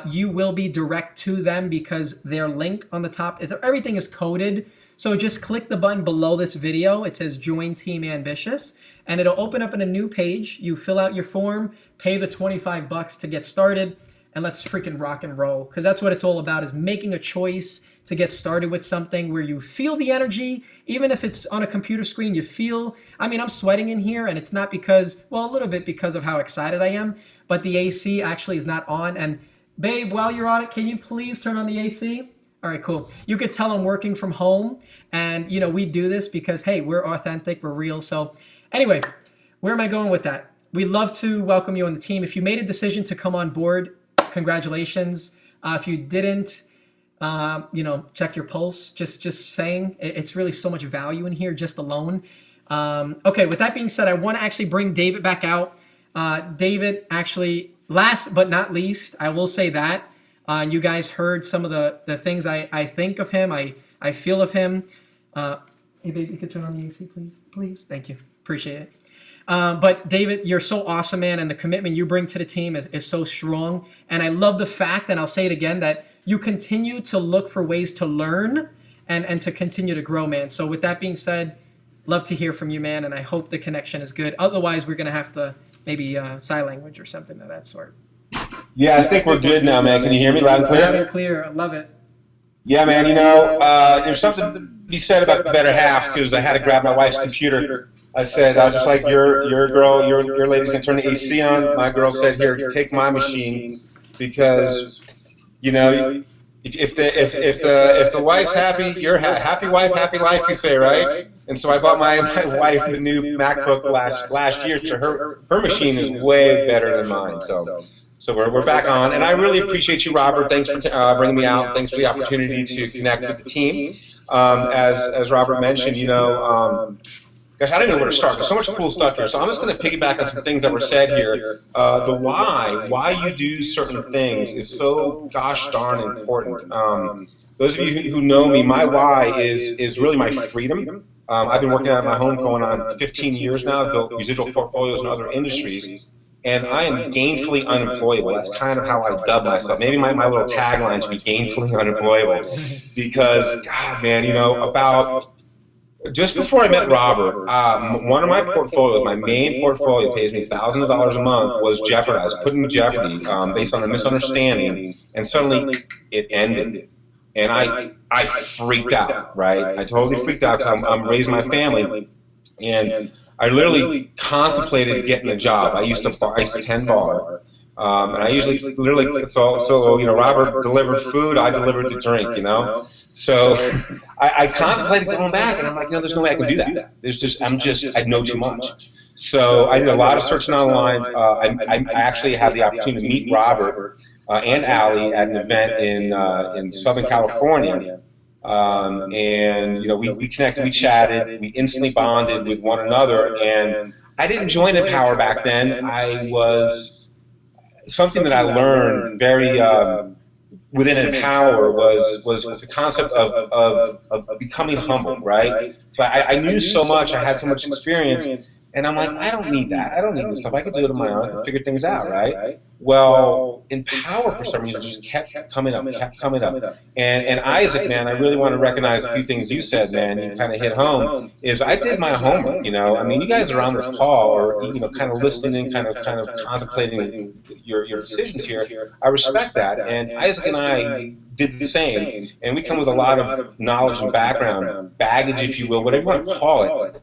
you will be direct to them, because their link on the top everything is coded. So just click the button below this video. It says Join Team Ambitious, and it'll open up in a new page. You fill out your form, pay the $25 to get started, and let's freaking rock and roll. Because that's what it's all about, is making a choice to get started with something where you feel the energy, even if it's on a computer screen. You feel, I'm sweating in here, and it's not because, well, a little bit because of how excited I am, but the AC actually is not on. And babe, while you're on it, can you please turn on the AC? All right, cool. You could tell I'm working from home, and we do this because, hey, we're authentic, we're real. So anyway, where am I going with that? We'd love to welcome you on the team. If you made a decision to come on board, congratulations. If you didn't, check your pulse. Just saying, it's really so much value in here just alone. Okay, with that being said, I want to actually bring David back out. David, actually, last but not least, I will say that. You guys heard some of the things I think of him, I feel of him. Hey, babe, you could turn on the AC, please? Please? Thank you. Appreciate it. But David, you're so awesome, man, and the commitment you bring to the team is so strong. And I love the fact, and I'll say it again, that you continue to look for ways to learn and to continue to grow, man. So with that being said, love to hear from you, man, and I hope the connection is good. Otherwise, we're going to have to maybe sign language or something of that sort. Yeah, I think we're good now, man. Can you hear me loud and clear? Loud and clear. I love it. Yeah, man, there's something to be said about the better half, because I had to grab my wife's computer. I said, just like your girl, your lady's going to turn the AC on. My girl said, here, take my machine, because, if the wife's happy, you're happy wife, happy life, you say, right? And so I bought my wife the new MacBook last year. So her machine is way better than mine. So we're back on, and I really appreciate you, Robert. Thanks for bringing me out. Thanks for the opportunity to connect with the team. As Robert mentioned, gosh, I don't know where to start. There's so much cool stuff here. So I'm just going to piggyback on some things that were said here. The why you do certain things is so gosh darn important. Those of you who know me, my why is really my freedom. I've been working out of my home going on 15 years now. I've built residual portfolios in other industries, and I am gainfully unemployable. That's kind of how I dub myself. Maybe my little tagline should be gainfully unemployable, because, God, man, about just before I met Robert, one of my portfolios, my main portfolio, pays me $1,000 a month, was jeopardized, put in jeopardy based on a misunderstanding, and suddenly it ended. And I freaked out, right? I totally freaked out, because I'm raising my family, and I literally contemplated getting a job. I used to tend bar, and I usually literally so Robert delivered food, I delivered the drink, So I contemplated going back, and I'm like, there's no way I can do that. I know too much. So I did a lot of searching online. I actually had the opportunity to meet Robert and Allie at an event in Southern California. And we connected, we chatted, we instantly bonded with one another. And I didn't join Empower back then. I was something that I learned very within Empower was the concept of becoming humble, right? So I knew so much, I had so much experience, and I'm like, I don't need that. I don't need this stuff. I can do it on my own. I can figure things out, right? Well, Empower for some reason just kept coming up. And Isaac, man, I really want to recognize a few things you said, man. You kind of hit home. Is I did my homework. I mean, you guys are on this call, or kind of listening, kind of contemplating your decisions here. I respect that, and Isaac and I did the same. And we come with a lot of knowledge and background, baggage, if you will, whatever you want to call it.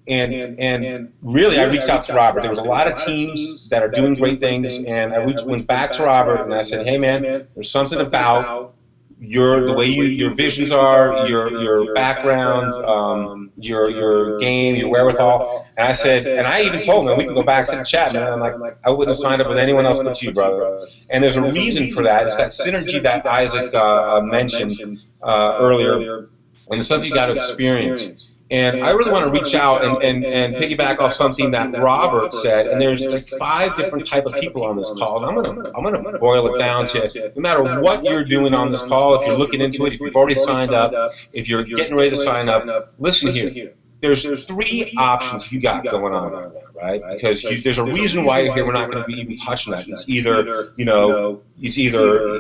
And really, I reached out to Robert. There was a lot of teams that are doing great things, and I went back to Robert and I said, hey, man, there's something about the way your visions are, your background, your game, your wherewithal. And I said, and I even told him, we can go back to the chat, man. I'm like, I wouldn't have signed up with anyone else but you, brother. And there's a reason for that. It's that synergy that Isaac mentioned earlier, and it's something you got to experience. And I really want to reach out and piggyback off something that Robert said. And there's like 5 different type of people on this call. And I'm gonna boil it down to, no matter what you're doing on this call, if you're looking into it, if you've already signed up, if you're getting ready to sign up, listen here. There's 3 options you got going on right now, right? Because there's a reason why you're here. We're not going to be even touching that. It's either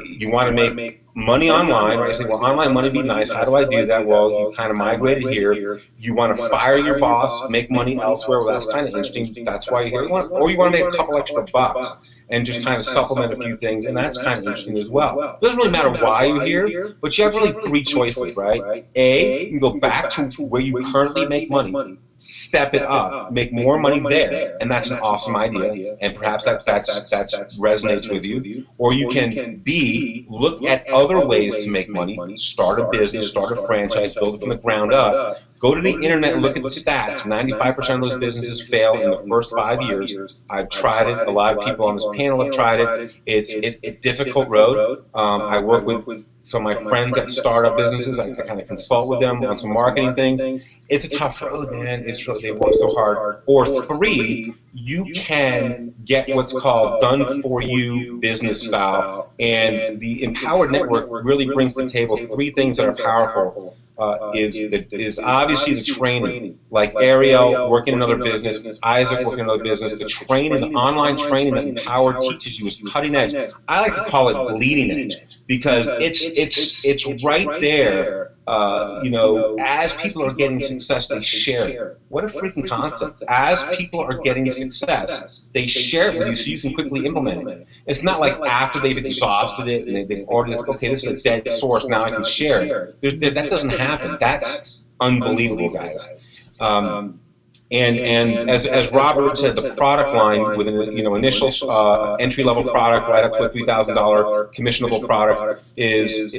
you want to make money online, right? You say, well, online money would be nice. How do I do that? Well, you kind of migrated here. You want to fire your boss, make money elsewhere. Well, that's kind of interesting. That's why you're here. Or you want to make a couple extra bucks and just kind of supplement a few things, and that's kind of interesting as well. It doesn't really matter why you're here, but you have really 3 choices, right? A, you can go back to where you currently make money, step it up, make more money there, and that's an awesome idea, and perhaps that resonates with you. Or you can B, look at other ways to make money, start a business, start a franchise, build it from the ground up. Go to the internet and look at the stats. 95% of those businesses fail in the first 5 years. I've tried it. A lot of people on this panel have tried it. It's a difficult road. I work with some of my friends that start up businesses. I kind of consult with them on some marketing things. It's a tough road, man. They work so hard. Or 3, you can get what's called done-for-you business style. And the Empowered Network really brings to the table 3 things that are powerful. Is obviously the training, like Ariel working in another business, Isaac working in another business. The training, the online training that Empowered teaches you is cutting edge. I like to call it bleeding edge, because it's right there as people are getting success, they share it. What a freaking concept. As people are getting success, they share it with you so you can quickly implement it. It's not like after they've exhausted it and they've already, okay, this is a dead source, now I can share it. That doesn't happen. That's unbelievable, guys. And as Robert said, the product line with an initial entry level product right up to a $3,000 commissionable product is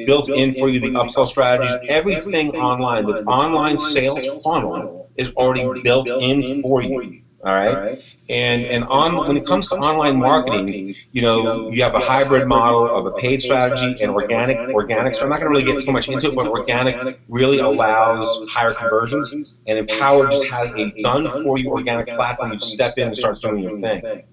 built in for you. The upsell strategies, everything online, the online sales funnel is already built in for you. All right, and when it comes to online marketing, you have a hybrid model of a paid strategy and organic. So I'm not going to really get so much into it, but organic really allows higher conversions, and Empower just has a done for you organic platform. You step in and start doing your thing.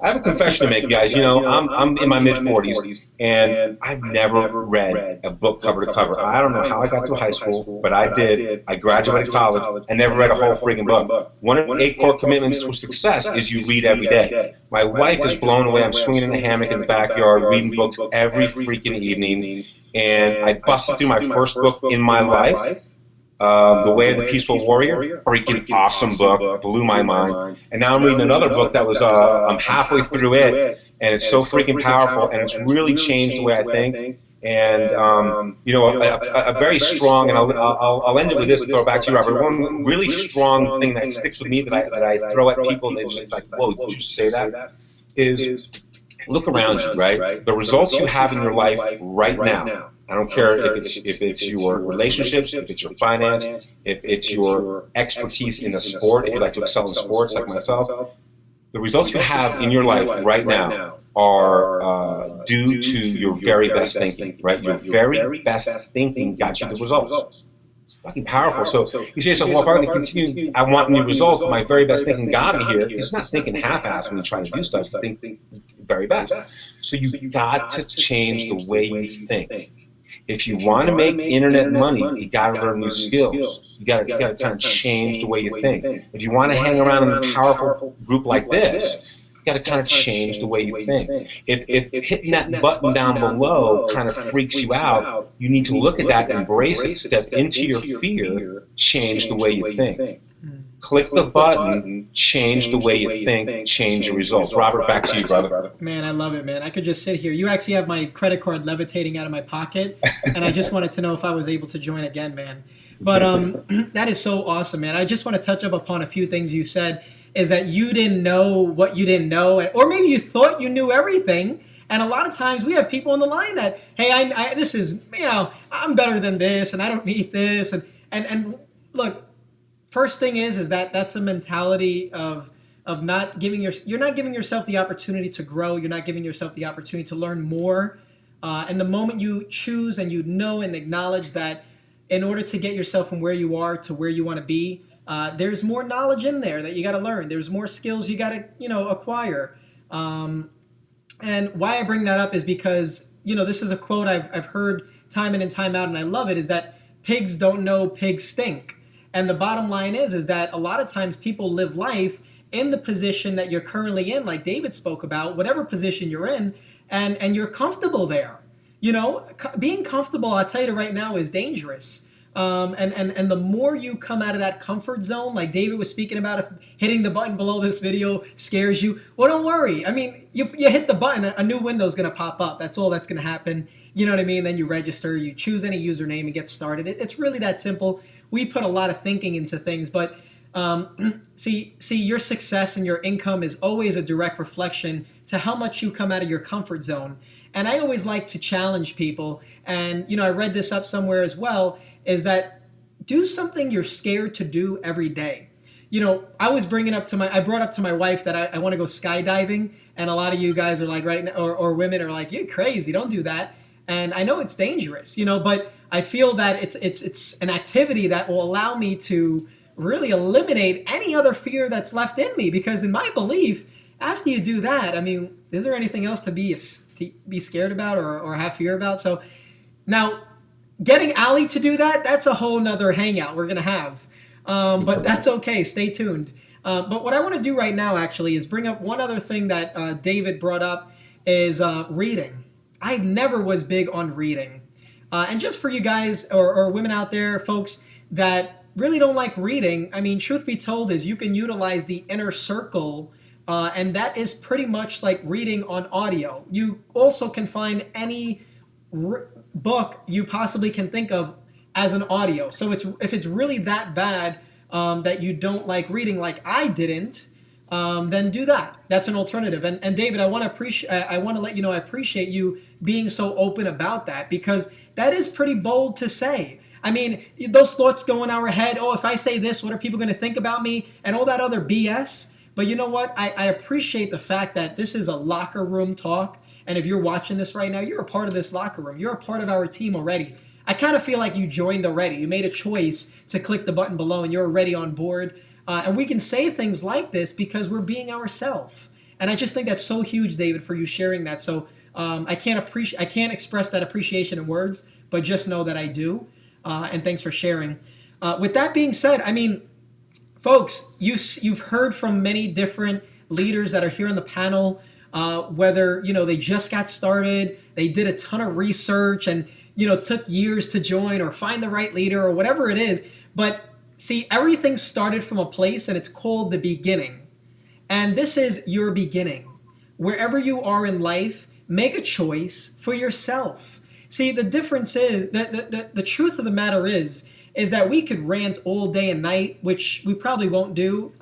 I have a confession to make, guys. I'm in my mid-40s, and I've never read a book cover to cover. I don't know how I got through high school, but I did. I graduated college. I never read a whole freaking book. One of the 8 core commitments to success is you read every day. My wife is blown away. I'm swinging in the hammock in the backyard, reading books every freaking evening, and I busted through my first book in my life. The Way of the Peaceful Warrior, freaking awesome book, blew my mind. And now I'm reading another book that was, I'm halfway through it, and it's so freaking powerful, and it's really changed the way I think. And, a very strong, and I'll end it with this, throw it back to you, Robert. One really strong thing that sticks with me that I throw at people, and they're just like, whoa, did you say that? Is look around you, right? The results you have in your life right now. I don't care if it's your relationships, if it's your finance, if it's your expertise in a sport, if you like to excel in sports like myself. The results you have in your life right now are due to your very best thinking, right? Your very best thinking got you the results. It's fucking powerful. So you say to yourself, well, if I'm going to continue, I want new results, but my very best thinking got me here. It's not thinking half-assed when you try to do stuff. You think very best. So you've got to change the way you think. If you want to make internet money, you got to learn new skills. You got to kind of change the way you think. If you want to hang around in a powerful group like this, you got to kind of change the way you think. If hitting that button down below kind of freaks you out, you need to look at that, embrace it, step into your fear, change the way you think. Click the button, change the way you think, change your results. Robert, back to you, brother. Man, I love it, man. I could just sit here. You actually have my credit card levitating out of my pocket, and I just wanted to know if I was able to join again, man. But that is so awesome, man. I just want to touch up upon a few things you said, is that you didn't know what you didn't know, or maybe you thought you knew everything. And a lot of times we have people on the line that, hey, I this is, I'm better than this, and I don't need this. And look, first thing is that that's a mentality of not giving you're not giving yourself the opportunity to grow. You're not giving yourself the opportunity to learn more. And the moment you choose and you know and acknowledge that in order to get yourself from where you are to where you want to be, there's more knowledge in there that you got to learn. There's more skills you got to, acquire. And why I bring that up is because, this is a quote I've heard time in and time out, and I love it, is that pigs don't know pigs stink. And the bottom line is that a lot of times people live life in the position that you're currently in, like David spoke about, whatever position you're in, and you're comfortable there. Being comfortable, I'll tell you right now, is dangerous. And the more you come out of that comfort zone, like David was speaking about, if hitting the button below this video scares you, well, don't worry. I mean, you hit the button, a new window is going to pop up. That's all that's going to happen. You know what I mean? Then you register, you choose any username and get started. It's really that simple. We put a lot of thinking into things, but see, your success and your income is always a direct reflection to how much you come out of your comfort zone. And I always like to challenge people, and I read this up somewhere as well, is that do something you're scared to do every day. I brought up to my wife that I want to go skydiving, and a lot of you guys are like, right now, or women are like, you're crazy, don't do that. And I know it's dangerous, but I feel that it's an activity that will allow me to really eliminate any other fear that's left in me. Because in my belief, after you do that, I mean, is there anything else to be scared about or have fear about? So now, getting Ali to do that's a whole nother hangout we're going to have. But that's okay. Stay tuned. But what I want to do right now, actually, is bring up one other thing that David brought up, is reading. I never was big on reading. And just for you guys or women out there, folks that really don't like reading, I mean, truth be told, is you can utilize the inner circle, and that is pretty much like reading on audio. You also can find any book you possibly can think of as an audio. So if it's really that bad that you don't like reading, like I didn't, then do that. That's an alternative. And David, I want to let you know I appreciate you being so open about that, because that is pretty bold to say. I mean, those thoughts go in our head. Oh, if I say this, what are people going to think about me? And all that other BS. But you know what? I appreciate the fact that this is a locker room talk. And if you're watching this right now, you're a part of this locker room. You're a part of our team already. I kind of feel like you joined already. You made a choice to click the button below and you're already on board. And we can say things like this because we're being ourselves. And I just think that's so huge, David, for you sharing that. So I can't express that appreciation in words, but just know that I do. And thanks for sharing. With that being said, I mean, folks, you've heard from many different leaders that are here on the panel, whether, they just got started, they did a ton of research and, took years to join or find the right leader or whatever it is. But see, everything started from a place and it's called the beginning. And this is your beginning. Wherever you are in life, make a choice for yourself. See, the difference is, the truth of the matter is that we could rant all day and night, which we probably won't do.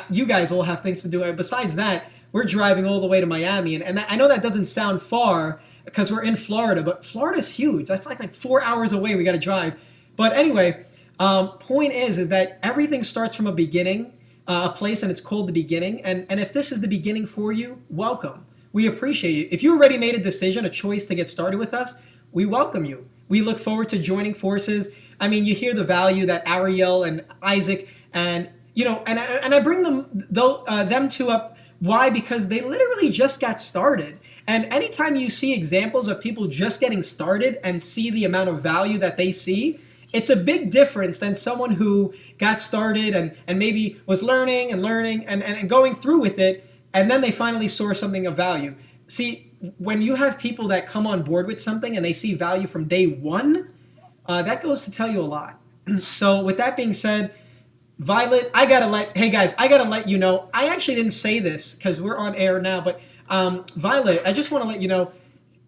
You guys all have things to do. Besides that, we're driving all the way to Miami. And I know that doesn't sound far because we're in Florida, but Florida's huge. That's like 4 hours away we got to drive. But anyway, point is that everything starts from a beginning, a place, and it's called the beginning. And if this is the beginning for you, welcome. We appreciate you. If you already made a decision, a choice to get started with us, we welcome you. We look forward to joining forces. I mean, you hear the value that Ariel and Isaac and, and I bring them two up. Why? Because they literally just got started. And anytime you see examples of people just getting started and see the amount of value that they see, it's a big difference than someone who got started and maybe was learning and going through with it, and then they finally saw something of value. See, when you have people that come on board with something and they see value from day one, that goes to tell you a lot. So with that being said, Violet, I gotta let you know, I actually didn't say this because we're on air now, but Violet, I just want to let you know,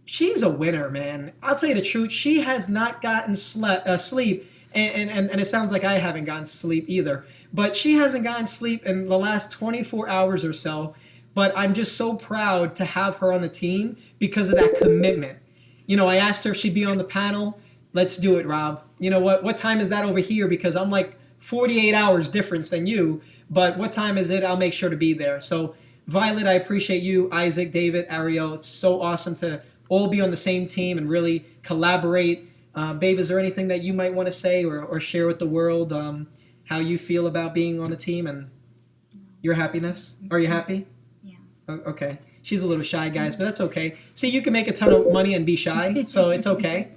she's a winner, man. I'll tell you the truth. She has not gotten sleep, and it sounds like I haven't gotten sleep either. But she hasn't gotten sleep in the last 24 hours or so. But I'm just so proud to have her on the team because of that commitment. I asked her if she'd be on the panel. Let's do it, Rob. You know what? What time is that over here? Because I'm like 48 hours difference than you. But what time is it? I'll make sure to be there. So, Violet, I appreciate you, Isaac, David, Ariel. It's so awesome to all be on the same team and really collaborate. Babe, is there anything that you might want to say or share with the world, how you feel about being on the team and your happiness? Are you happy? Yeah. Okay. She's a little shy, guys, but that's okay. See, you can make a ton of money and be shy, so it's okay.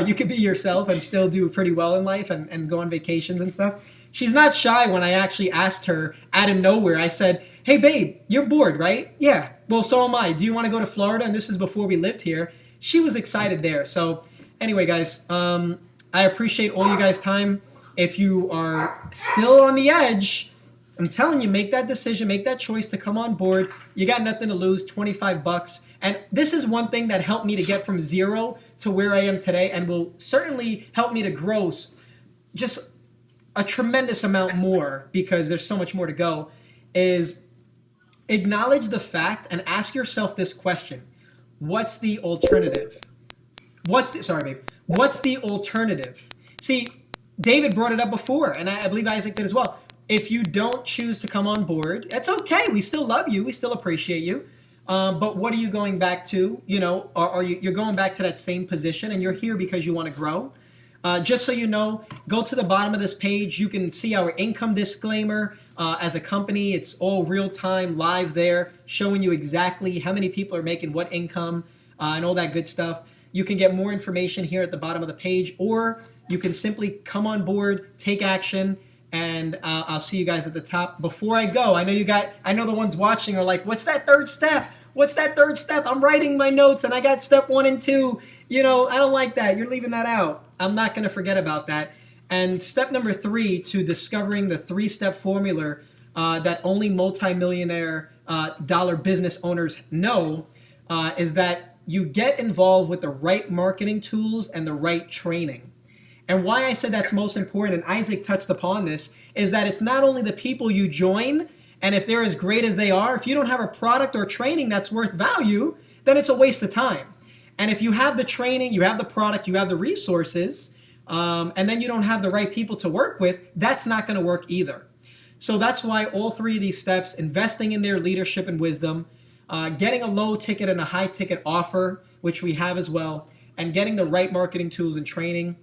You can be yourself and still do pretty well in life and go on vacations and stuff. She's not shy. When I actually asked her out of nowhere, I said, hey, babe, you're bored, right? Yeah. Well, so am I. Do you want to go to Florida? And this is before we lived here. She was excited there. So anyway, guys, I appreciate all you guys' time. If you are still on the edge, I'm telling you, make that decision, make that choice to come on board. You got nothing to lose, $25. And this is one thing that helped me to get from zero to where I am today and will certainly help me to grow just a tremendous amount more because there's so much more to go, is acknowledge the fact and ask yourself this question. What's the alternative? What's the alternative? See, David brought it up before, and I believe Isaac did as well. If you don't choose to come on board, that's okay. We still love you. We still appreciate you. But what are you going back to? You're going back to that same position, and you're here because you want to grow. Just so you know, go to the bottom of this page. You can see our income disclaimer. As a company, it's all real-time, live there, showing you exactly how many people are making what income and all that good stuff. You can get more information here at the bottom of the page, or you can simply come on board, take action, and I'll see you guys at the top. Before I go, I know the ones watching are like, what's that third step? What's that third step? I'm writing my notes and I got step 1 and 2. You know, I don't like that. You're leaving that out. I'm not going to forget about that. And step number 3 to discovering the 3-step formula that only multimillionaire dollar business owners know is that you get involved with the right marketing tools and the right training. And why I said that's most important, and Isaac touched upon this, is that it's not only the people you join, and if they're as great as they are, if you don't have a product or training that's worth value, then it's a waste of time. And if you have the training, you have the product, you have the resources, and then you don't have the right people to work with, that's not going to work either. So that's why all 3 of these steps, investing in their leadership and wisdom, getting a low ticket and a high ticket offer, which we have as well, and getting the right marketing tools and training.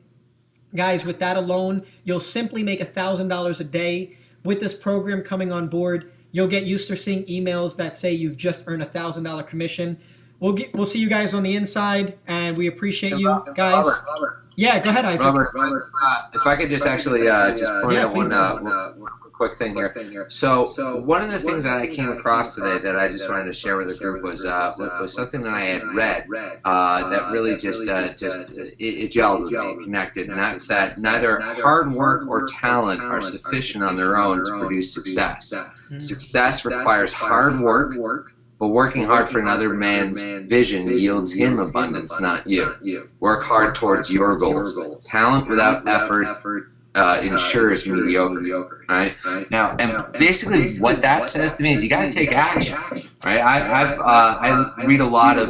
Guys, with that alone, you'll simply make $1,000 a day. With this program coming on board, you'll get used to seeing emails that say you've just earned $1,000 commission. We'll see you guys on the inside, and we appreciate you guys. Robert. Yeah, go ahead, Isaac. Robert, if I could just actually just point out one quick thing here. So one of the things that I came across today that I just wanted to share with the group was something that I had read that really just it gelled with me, it connected, and that's that neither hard work or talent are sufficient on their own to produce success. Success requires hard work, but working hard for another man's vision yields him abundance, not you. Work hard towards your goals. Talent without effort ensures mediocre, right? Now, and basically what that says to me is you got to take action, right? I read a lot of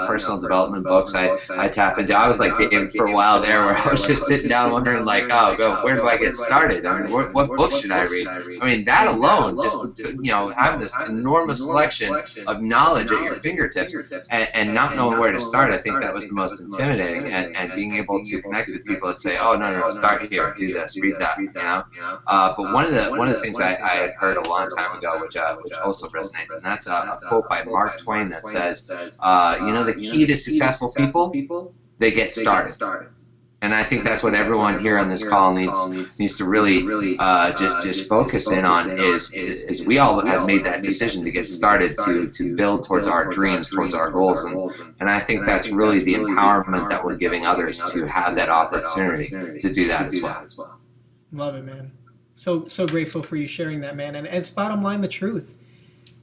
personal development books. I tap into. I was like David for a while there, where I was just sitting down wondering like, where do I get started? I mean, what book should I read? I mean, that alone, just having this enormous selection of knowledge at your fingertips and not knowing where to start, I think that was the most intimidating. And being able to connect with people that say, oh no, start here, do this, read that, But one of the things I had heard a long time ago, which also resonates, and that's a quote by Mark Twain that says, the key to successful people, they get started. And I think that's what everyone here on this call needs to really just focus in on is we all have made that decision to get started to build towards our dreams, towards our goals, and I think that's really the empowerment that we're giving others to have that opportunity to do that as well. Love it, man. So grateful for you sharing that, man. And it's bottom line the truth.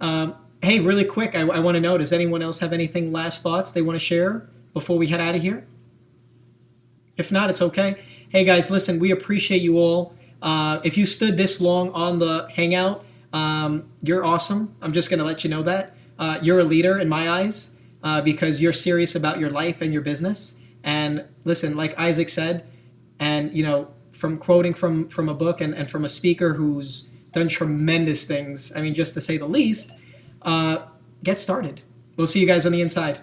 Hey, really quick, I want to know, does anyone else have anything, last thoughts they want to share before we head out of here? If not, it's okay. Hey, guys, listen, we appreciate you all. If you stood this long on the Hangout, you're awesome. I'm just going to let you know that. You're a leader in my eyes because you're serious about your life and your business. And listen, like Isaac said, and, from quoting from a book and from a speaker who's done tremendous things, I mean, just to say the least, get started. We'll see you guys on the inside.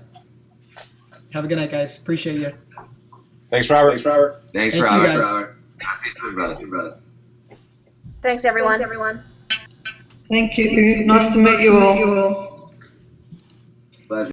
Have a good night, guys. Appreciate you. Thanks, Robert. Thanks, Thank Robert. you, guys. Brother. Thanks, everyone. Thank you. Nice to meet you all.